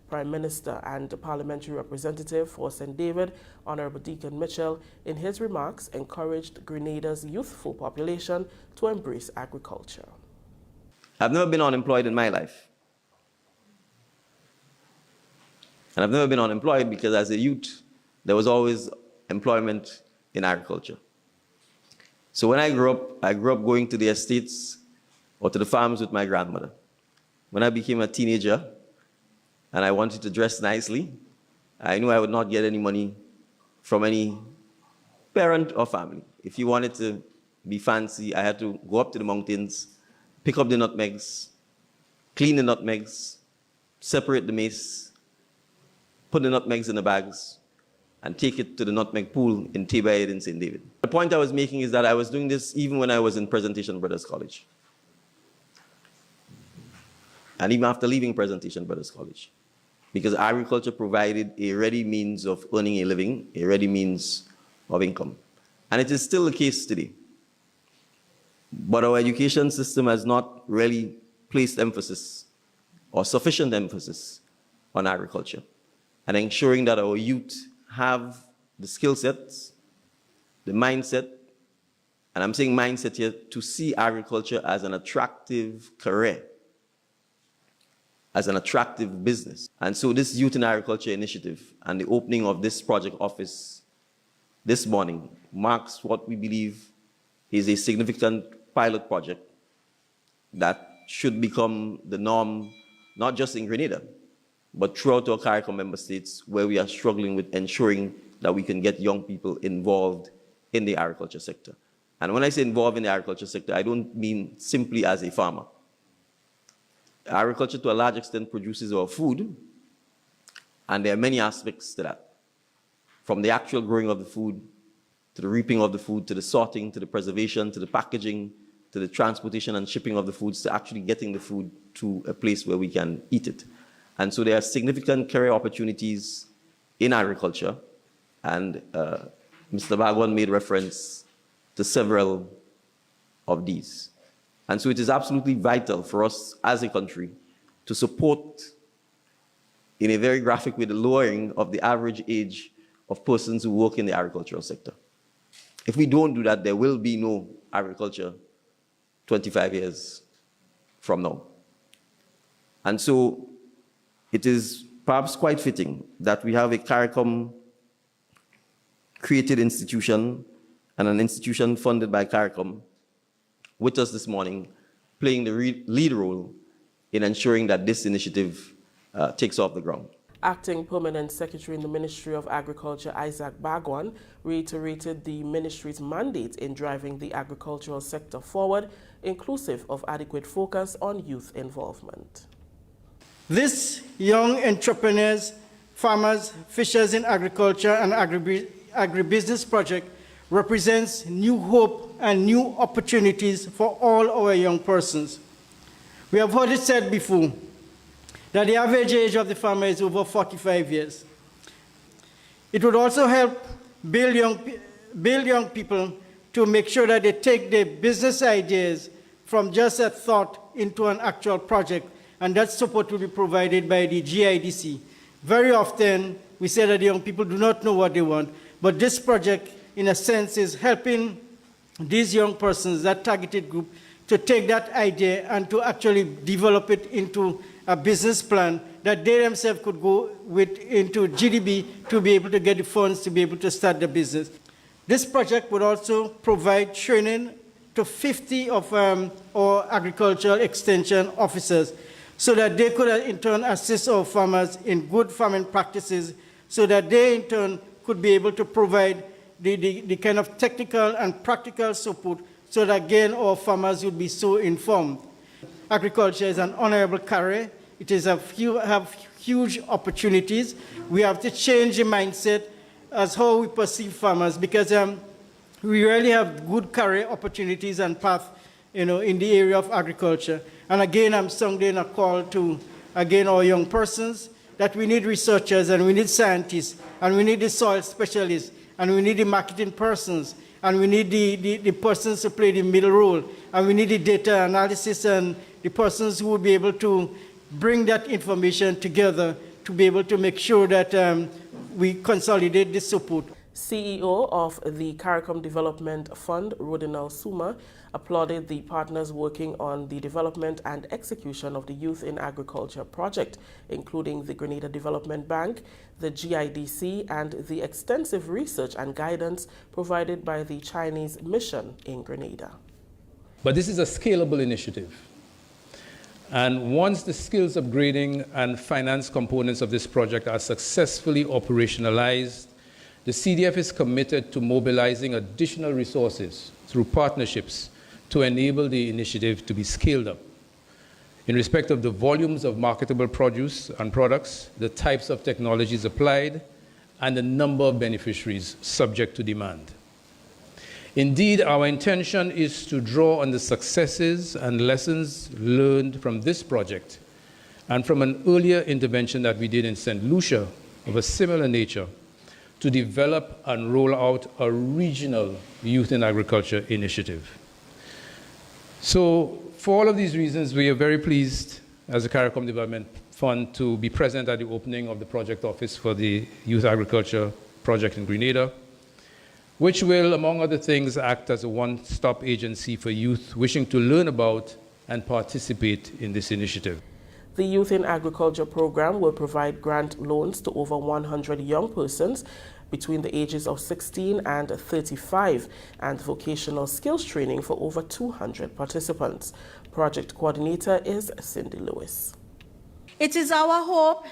Prime Minister and Parliamentary Representative for St. David, Honorable Deacon Mitchell, in his remarks encouraged Grenada's youthful population to embrace agriculture. I've never been unemployed in my life. And I've never been unemployed because as a youth, there was always employment in agriculture. So when I grew up going to the estates or to the farms with my grandmother. When I became a teenager and I wanted to dress nicely, I knew I would not get any money from any parent or family. If you wanted to be fancy, I had to go up to the mountains, pick up the nutmegs, clean the nutmegs, separate the maize, put the nutmegs in the bags, and take it to the nutmeg pool in Tebayed in St. David. The point I was making is that I was doing this even when I was in Presentation Brothers College. And even after leaving Presentation Brothers College. Because agriculture provided a ready means of earning a living, a ready means of income. And it is still the case today. But our education system has not really placed emphasis or sufficient emphasis on agriculture and ensuring that our youth have the skill sets, the mindset, and I'm saying mindset here, to see agriculture as an attractive career, as an attractive business. And so this Youth in Agriculture initiative and the opening of this project office this morning marks what we believe is a significant pilot project that should become the norm, not just in Grenada, but throughout our CARICOM member states where we are struggling with ensuring that we can get young people involved in the agriculture sector. And when I say involved in the agriculture sector, I don't mean simply as a farmer. Agriculture to a large extent produces our food, and there are many aspects to that. From the actual growing of the food, to the reaping of the food, to the sorting, to the preservation, to the packaging, to the transportation and shipping of the foods, to actually getting the food to a place where we can eat it. And so there are significant career opportunities in agriculture, and Mr. Bagwan made reference to several of these. And so it is absolutely vital for us as a country to support, in a very graphic way, the lowering of the average age of persons who work in the agricultural sector. If we don't do that, there will be no agriculture 25 years from now. And so it is perhaps quite fitting that we have a CARICOM created institution and an institution funded by CARICOM with us this morning, playing the lead role in ensuring that this initiative takes off the ground. Acting Permanent Secretary in the Ministry of Agriculture, Isaac Bagwan, reiterated the ministry's mandate in driving the agricultural sector forward, inclusive of adequate focus on youth involvement. This Young Entrepreneurs, Farmers, Fishers in Agriculture and Agribusiness project represents new hope and new opportunities for all our young persons. We have heard it said before that the average age of the farmer is over 45 years. It would also help build young people to make sure that they take their business ideas from just a thought into an actual project, and that support will be provided by the GIDC. Very often, we say that the young people do not know what they want, but this project, in a sense, is helping these young persons, that targeted group, to take that idea and to actually develop it into a business plan that they themselves could go with into GDB to be able to get the funds to be able to start the business. This project would also provide training to 50 of our agricultural extension officers so that they could in turn assist our farmers in good farming practices so that they in turn could be able to provide the kind of technical and practical support so that again our farmers would be so informed. Agriculture is an honorable career. It is have huge opportunities. We have to change the mindset as how we perceive farmers because we really have good career opportunities and path, in the area of agriculture. And again, I'm sounding a call to, again, our young persons that we need researchers and we need scientists and we need the soil specialists and we need the marketing persons and we need the persons to play the middle role and we need the data analysis and the persons who will be able to bring that information together to be able to make sure that we consolidate this support. CEO of the CARICOM Development Fund, Rodinal Suma, applauded the partners working on the development and execution of the Youth in Agriculture project, including the Grenada Development Bank, the GIDC, and the extensive research and guidance provided by the Chinese mission in Grenada. But this is a scalable initiative. And once the skills upgrading and finance components of this project are successfully operationalized, the CDF is committed to mobilizing additional resources through partnerships to enable the initiative to be scaled up in respect of the volumes of marketable produce and products, the types of technologies applied, and the number of beneficiaries subject to demand. Indeed, our intention is to draw on the successes and lessons learned from this project and from an earlier intervention that we did in St. Lucia of a similar nature to develop and roll out a regional youth in agriculture initiative. So for all of these reasons, we are very pleased as the CARICOM Development Fund to be present at the opening of the project office for the Youth Agriculture Project in Grenada, which will, among other things, act as a one-stop agency for youth wishing to learn about and participate in this initiative. The Youth in Agriculture program will provide grant loans to over 100 young persons between the ages of 16 and 35 and vocational skills training for over 200 participants. Project coordinator is Cindy Lewis. It is our hope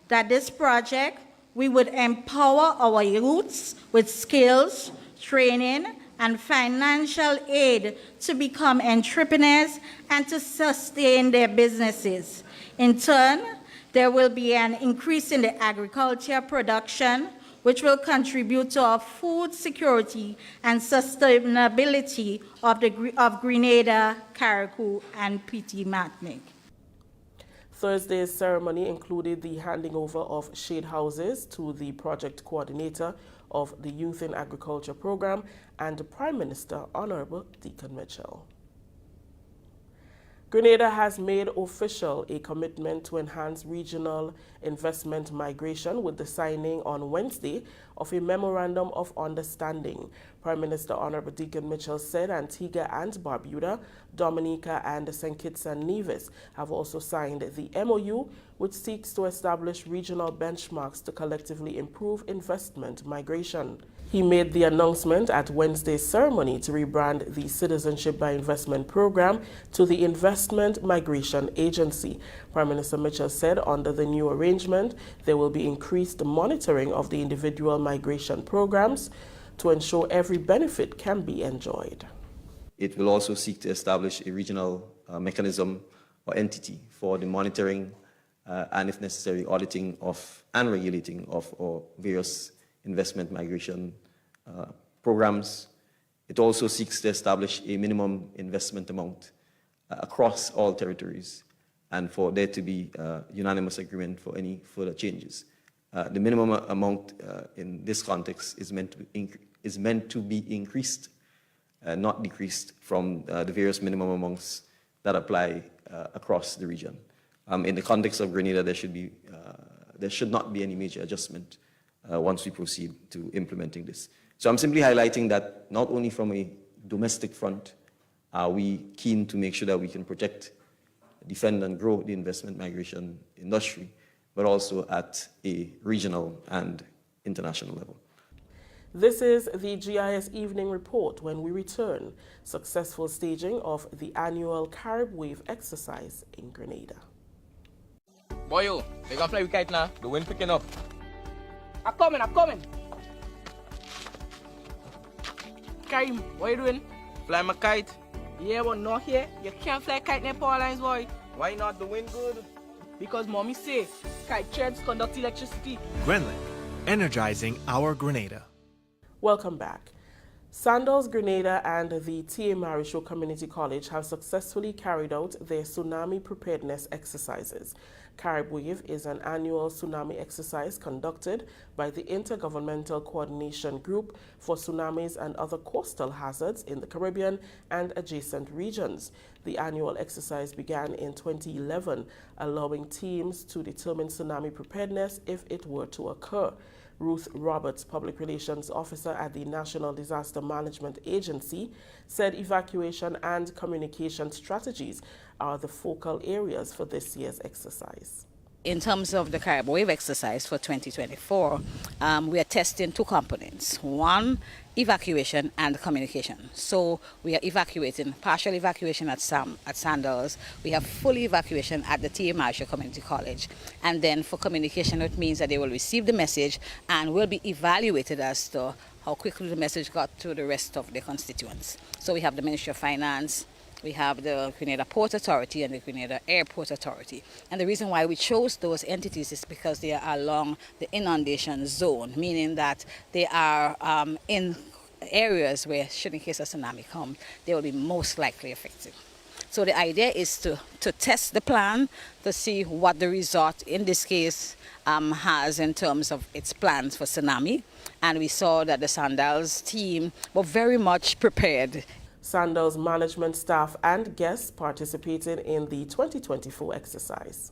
that this project we would empower our youths with skills, training, and financial aid to become entrepreneurs and to sustain their businesses. In turn, there will be an increase in the agriculture production, which will contribute to our food security and sustainability of Grenada, Carriacou, and Petit Martinique. Thursday's ceremony included the handing over of shade houses to the project coordinator of the Youth in Agriculture program and the Prime Minister, Honorable Deacon Mitchell. Grenada has made official a commitment to enhance regional investment migration with the signing on Wednesday of a Memorandum of Understanding. Prime Minister Honorable Deacon Mitchell said Antigua and Barbuda, Dominica and St. Kitts and Nevis have also signed the MOU, which seeks to establish regional benchmarks to collectively improve investment migration. He made the announcement at Wednesday's ceremony to rebrand the Citizenship by Investment program to the Investment Migration Agency. Prime Minister Mitchell said under the new arrangement, there will be increased monitoring of the individual migration programs to ensure every benefit can be enjoyed. It will also seek to establish a regional mechanism or entity for the monitoring and, if necessary, auditing of and regulating of our various investment migration programs. It also seeks to establish a minimum investment amount across all territories and for there to be unanimous agreement for any further changes. The minimum amount in this context is meant to be increased, not decreased from the various minimum amounts that apply across the region. In the context of Grenada, there should not be any major adjustment once we proceed to implementing this. So I'm simply highlighting that not only from a domestic front, Are we keen to make sure that we can protect, defend, and grow the investment migration industry, but also at a regional and international level? This is the GIS Evening Report. When we return, successful staging of the annual Carib Wave exercise in Grenada. Boy, you got to fly with kite now. The wind picking up. I'm coming. Karim, what are you doing? Fly my kite. Yeah, but not here. You can't fly kite near power lines, boy. Why not? The wind good. Because mommy say kite threads conduct electricity. Grenland, energizing our Grenada. Welcome back. Sandals, Grenada and the T.A. Marisho Community College have successfully carried out their tsunami preparedness exercises. Carib Wave is an annual tsunami exercise conducted by the Intergovernmental Coordination Group for Tsunamis and Other Coastal Hazards in the Caribbean and adjacent regions. The annual exercise began in 2011, allowing teams to determine tsunami preparedness if it were to occur. Ruth Roberts, Public Relations Officer at the National Disaster Management Agency, said evacuation and communication strategies are the focal areas for this year's exercise. In terms of the Carib Wave exercise for 2024, we are testing two components. One, evacuation and communication. So we are evacuating, partial evacuation at Sandals. We have full evacuation at the T.A. Marisho Community College. And then for communication, it means that they will receive the message and will be evaluated as to how quickly the message got to the rest of the constituents. So we have the Ministry of Finance, we have the Grenada Port Authority and the Grenada Airport Authority. And the reason why we chose those entities is because they are along the inundation zone, meaning that they are in areas where, should in case a tsunami come, they will be most likely affected. So the idea is to test the plan to see what the resort, in this case, has in terms of its plans for tsunami. And we saw that the Sandals team were very much prepared. Sandals management staff and guests participated in the 2024 exercise.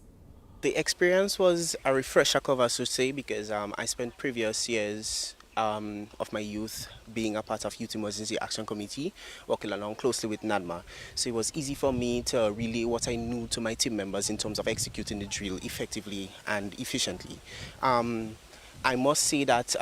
The experience was a refresher cover, so to say, because I spent previous years of my youth being a part of Youth Emergency Action Committee, working along closely with NADMA. So it was easy for me to relay what I knew to my team members in terms of executing the drill effectively and efficiently. I must say that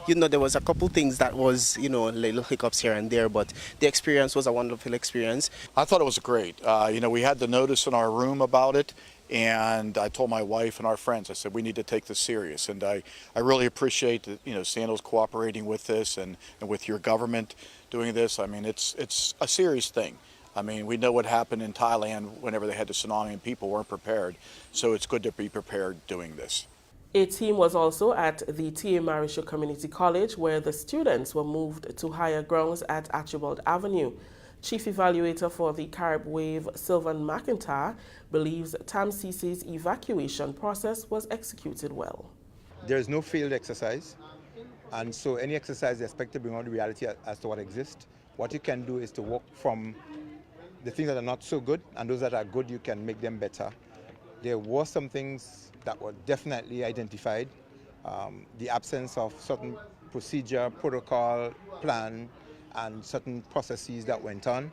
there was a couple things that was, little hiccups here and there, but the experience was a wonderful experience. I thought it was great. We had the notice in our room about it, and I told my wife and our friends, I said, we need to take this serious. And I really appreciate that, Sandals cooperating with this and with your government doing this. I mean, it's a serious thing. I mean, we know what happened in Thailand whenever they had the tsunami and people weren't prepared. So it's good to be prepared doing this. A team was also at the T.A. Marisho Community College, where the students were moved to higher grounds at Archibald Avenue. Chief Evaluator for the Carib Wave, Sylvan McIntyre, believes TAMCC's evacuation process was executed well. There is no failed exercise, and so any exercise is expected to bring out the reality as to what exists. What you can do is to work from the things that are not so good, and those that are good, you can make them better. There were some things that were definitely identified. The absence of certain procedure, protocol, plan, and certain processes that went on.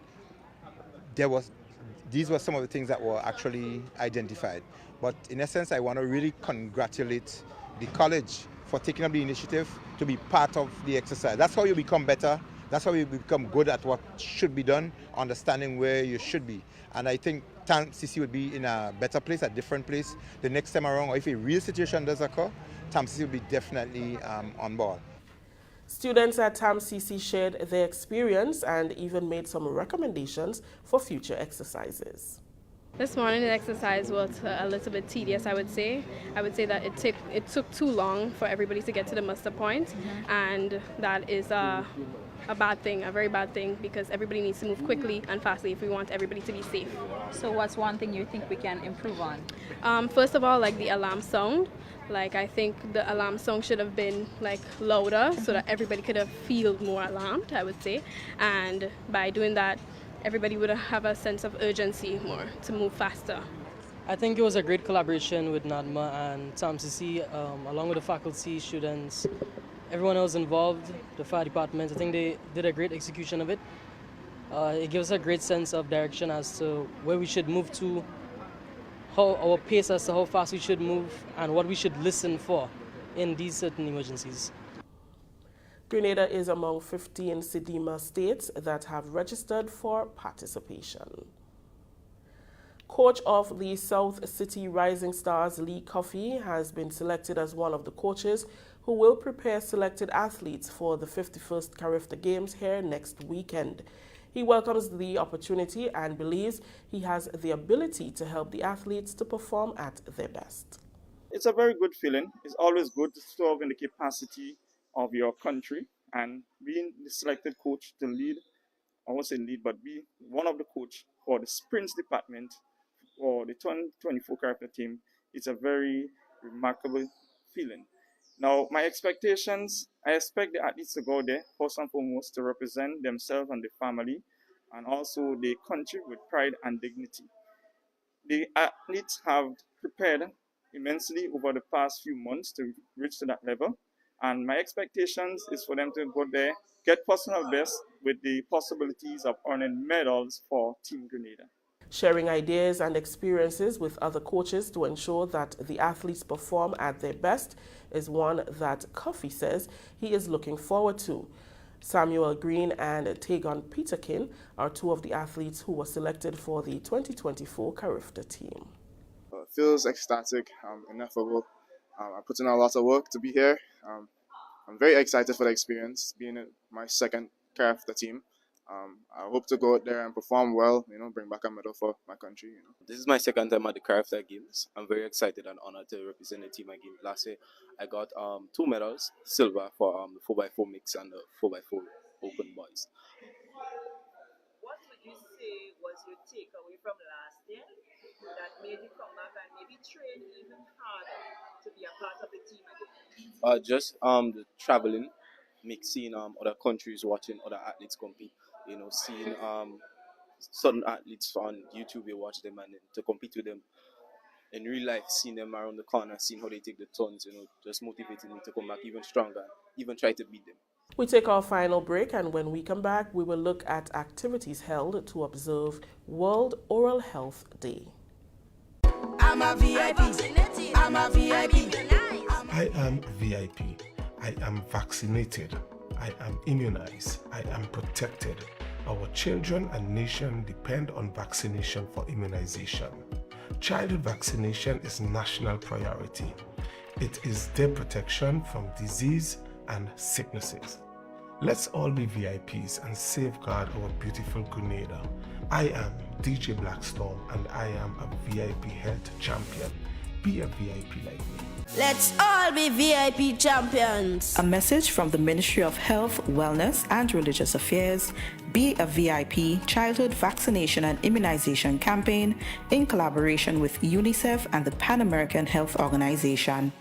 These were some of the things that were actually identified. But in essence, I want to really congratulate the college for taking up the initiative to be part of the exercise. That's how you become better. That's how you become good at what should be done, understanding where you should be. And I think TAMCC would be in a better place, a different place the next time around, or if a real situation does occur, TAMCC will be definitely on board. Students at TAMCC shared their experience and even made some recommendations for future exercises. This morning the exercise was a little bit tedious, I would say. I would say that it took too long for everybody to get to the muster point, and that is a bad thing, a very bad thing, because everybody needs to move quickly and fastly if we want everybody to be safe. So what's one thing you think we can improve on? First of all, like the alarm sound. Like I think the alarm sound should have been like louder so that everybody could have feel more alarmed, I would say. And by doing that, everybody would have a sense of urgency more to move faster. I think it was a great collaboration with NADMA and TAMCC, along with the faculty, students, everyone else involved, the fire department. I think they did a great execution of it. It gives a great sense of direction as to where we should move to, how our pace as to how fast we should move, and what we should listen for in these certain emergencies. Grenada is among 15 CDMA states that have registered for participation. Coach of the South City Rising Stars, Lee Coffey, has been selected as one of the coaches who will prepare selected athletes for the 51st Carib Games here next weekend. He welcomes the opportunity and believes he has the ability to help the athletes to perform at their best. It's a very good feeling. It's always good to serve in the capacity of your country, and being the selected coach to lead, I won't say lead, but be one of the coach for the sprints department or the 2024 Carib team, it's a very remarkable feeling. Now, my expectations, I expect the athletes to go there, first and foremost, to represent themselves and their family, and also their country with pride and dignity. The athletes have prepared immensely over the past few months to reach to that level, and my expectations is for them to go there, get personal best with the possibilities of earning medals for Team Grenada. Sharing ideas and experiences with other coaches to ensure that the athletes perform at their best is one that Coffey says he is looking forward to. Samuel Green and Tagon Peterkin are two of the athletes who were selected for the 2024 Carib team. It feels ecstatic, ineffable. I put in a lot of work to be here. I'm very excited for the experience, being in my second Carib team. I hope to go out there and perform well, bring back a medal for my country. This is my second time at the Carib Games. I'm very excited and honored to represent the team again. Last year, I got 2 medals, silver for the 4x4 mix and the 4x4 open boys. What would you say was your takeaway from last year that made you come back and maybe train even harder to be a part of the team again? Just the traveling, seeing other countries, watching other athletes compete. Seeing certain athletes on YouTube, you watch them, and then to compete with them in real life, seeing them around the corner, seeing how they take the turns, just motivated me to come back even stronger, even try to beat them. We take our final break, and when we come back, we will look at activities held to observe World Oral Health Day. I'm a VIP. I'm a VIP. I am VIP. I am vaccinated. I am immunized. I am protected. Our children and nation depend on vaccination for immunization. Childhood vaccination is national priority. It is their protection from disease and sicknesses. Let's all be VIPs and safeguard our beautiful Grenada. I am DJ Blackstorm and I am a VIP health champion. Be a VIP like me. Let's all be VIP champions. A message from the Ministry of Health, Wellness and Religious Affairs, Be a VIP Childhood Vaccination and Immunization Campaign in collaboration with UNICEF and the Pan American Health Organization.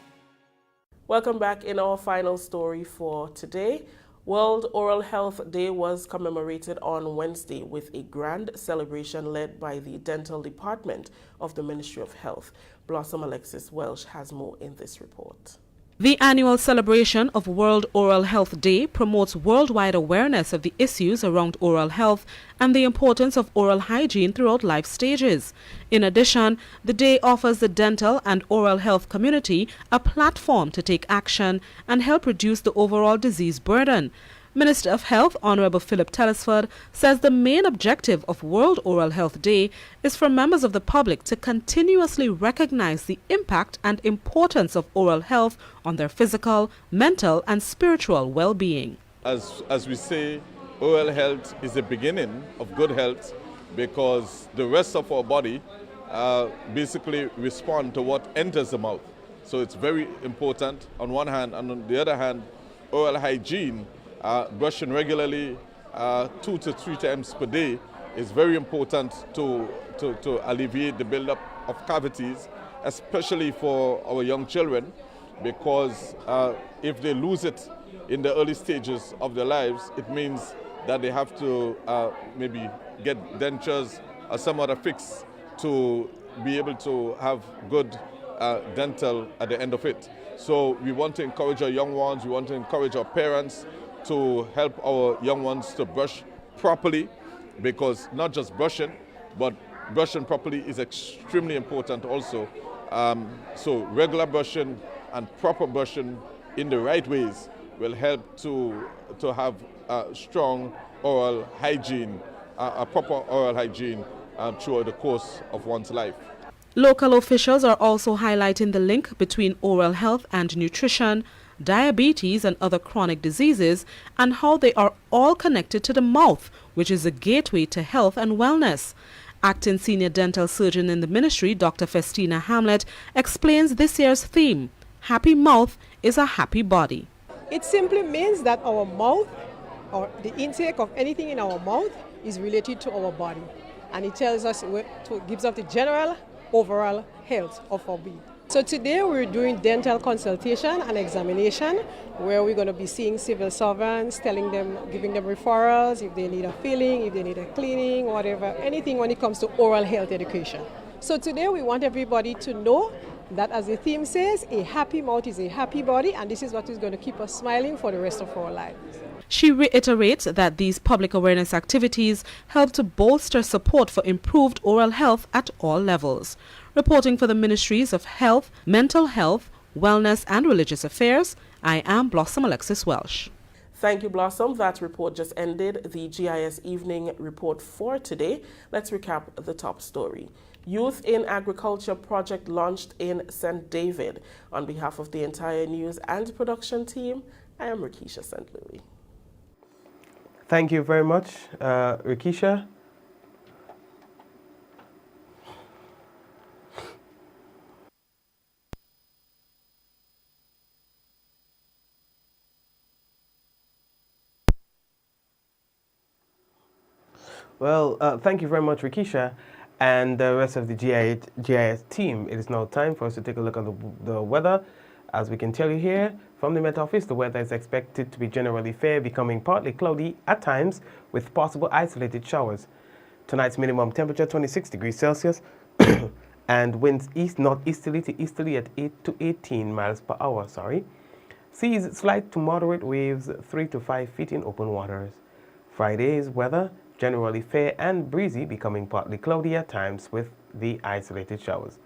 Welcome back in our final story for today. World Oral Health Day was commemorated on Wednesday with a grand celebration led by the Dental Department of the Ministry of Health. Blossom Alexis Welsh has more in this report. The annual celebration of World Oral Health Day promotes worldwide awareness of the issues around oral health and the importance of oral hygiene throughout life stages. In addition, the day offers the dental and oral health community a platform to take action and help reduce the overall disease burden. Minister of Health Honorable Philip Telesford says the main objective of World Oral Health Day is for members of the public to continuously recognize the impact and importance of oral health on their physical, mental and spiritual well-being. As we say, oral health is the beginning of good health because the rest of our body basically respond to what enters the mouth. So it's very important on one hand, and on the other hand, oral hygiene, brushing regularly 2 to 3 times per day is very important to alleviate the buildup of cavities, especially for our young children, because if they lose it in the early stages of their lives, it means that they have to maybe get dentures or some other fix to be able to have good dental at the end of it. So we want to encourage our young ones, we want to encourage our parents to help our young ones to brush properly because not just brushing, but brushing properly is extremely important also. So regular brushing and proper brushing in the right ways will help to have strong oral hygiene, a proper oral hygiene throughout the course of one's life. Local officials are also highlighting the link between oral health and nutrition, diabetes and other chronic diseases, and how they are all connected to the mouth, which is a gateway to health and wellness. Acting Senior Dental Surgeon in the ministry, Dr. Festina Hamlet, explains this year's theme, Happy Mouth is a Happy Body. It simply means that our mouth, or the intake of anything in our mouth, is related to our body. And it tells us, gives us the general overall health of our being. So today we're doing dental consultation and examination, where we're going to be seeing civil servants, giving them referrals if they need a filling, if they need a cleaning, whatever, anything when it comes to oral health education. So today we want everybody to know that, as the theme says, a happy mouth is a happy body, and this is what is going to keep us smiling for the rest of our lives. She reiterates that these public awareness activities help to bolster support for improved oral health at all levels. Reporting for the Ministries of Health, Mental Health, Wellness and Religious Affairs, I am Blossom Alexis Welsh. Thank you, Blossom. That report just ended the GIS Evening Report for today. Let's recap the top story. Youth in Agriculture project launched in St. David. On behalf of the entire news and production team, I am Rikisha St. Louis. Thank you very much, Rikisha. Well, thank you very much, Rikisha, and the rest of the GIS team. It is now time for us to take a look at the weather. As we can tell you here from the Met Office, the weather is expected to be generally fair, becoming partly cloudy at times with possible isolated showers. Tonight's minimum temperature 26 degrees Celsius and winds east-northeasterly to easterly at 8 to 18 miles per hour. Seas slight to moderate, waves 3 to 5 feet in open waters. Friday's weather generally fair and breezy, becoming partly cloudy at times with the isolated showers.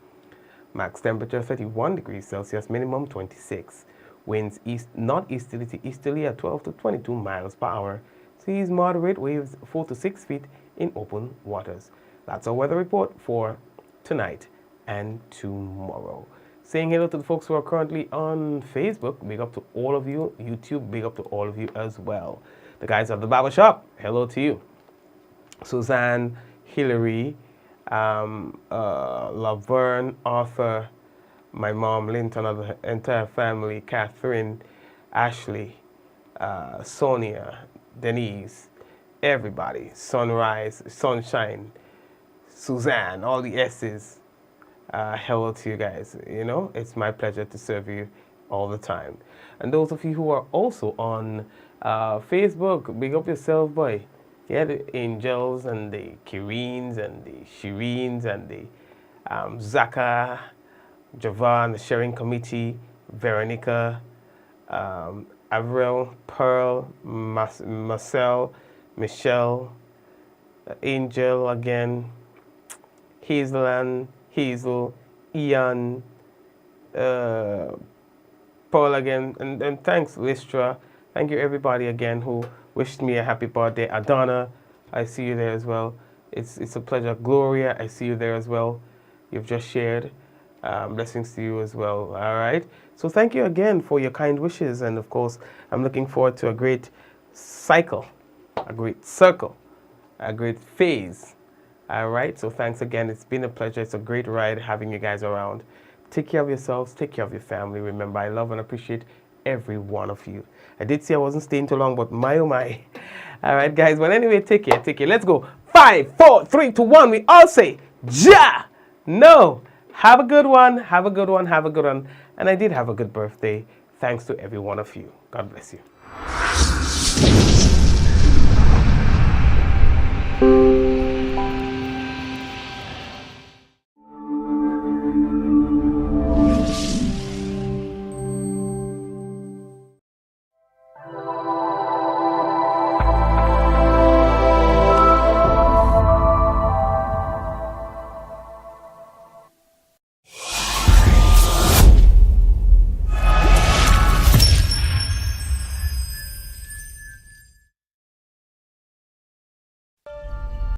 Max temperature 31 degrees Celsius, minimum 26. Winds east-northeasterly to easterly at 12 to 22 miles per hour. Seas moderate, waves 4 to 6 feet in open waters. That's our weather report for tonight and tomorrow. Saying hello to the folks who are currently on Facebook. Big up to all of you. YouTube, big up to all of you as well. The guys at the barbershop, hello to you. Suzanne, Hillary, Laverne, Arthur, my mom, Linton, the entire family, Catherine, Ashley, Sonia, Denise, everybody, Sunrise, Sunshine, Suzanne, all the S's. Hello to you guys. You know, it's my pleasure to serve you all the time. And those of you who are also on Facebook, big up yourself, boy. Yeah, the Angels and the Kirines and the Shireens and the Zaka, Javan, the Sharing Committee, Veronica, Avril, Pearl, Marcel, Michelle, Angel again, Hazel, Ian, Paul again, and thanks, Listra. Thank you, everybody, again, who wished me a happy birthday. Adana, I see you there as well. It's a pleasure. Gloria, I see you there as well. You've just shared. Blessings to you as well. All right. So thank you again for your kind wishes. And, of course, I'm looking forward to a great cycle, a great circle, a great phase. All right. So thanks again. It's been a pleasure. It's a great ride having you guys around. Take care of yourselves. Take care of your family. Remember, I love and appreciate every one of you. I did say I wasn't staying too long, but my oh my. All right, guys. Well, anyway, take care. Take care. Let's go. 5, 4, 3, 2, 1. We all say, Ja! No. Have a good one. Have a good one. Have a good one. And I did have a good birthday. Thanks to every one of you. God bless you.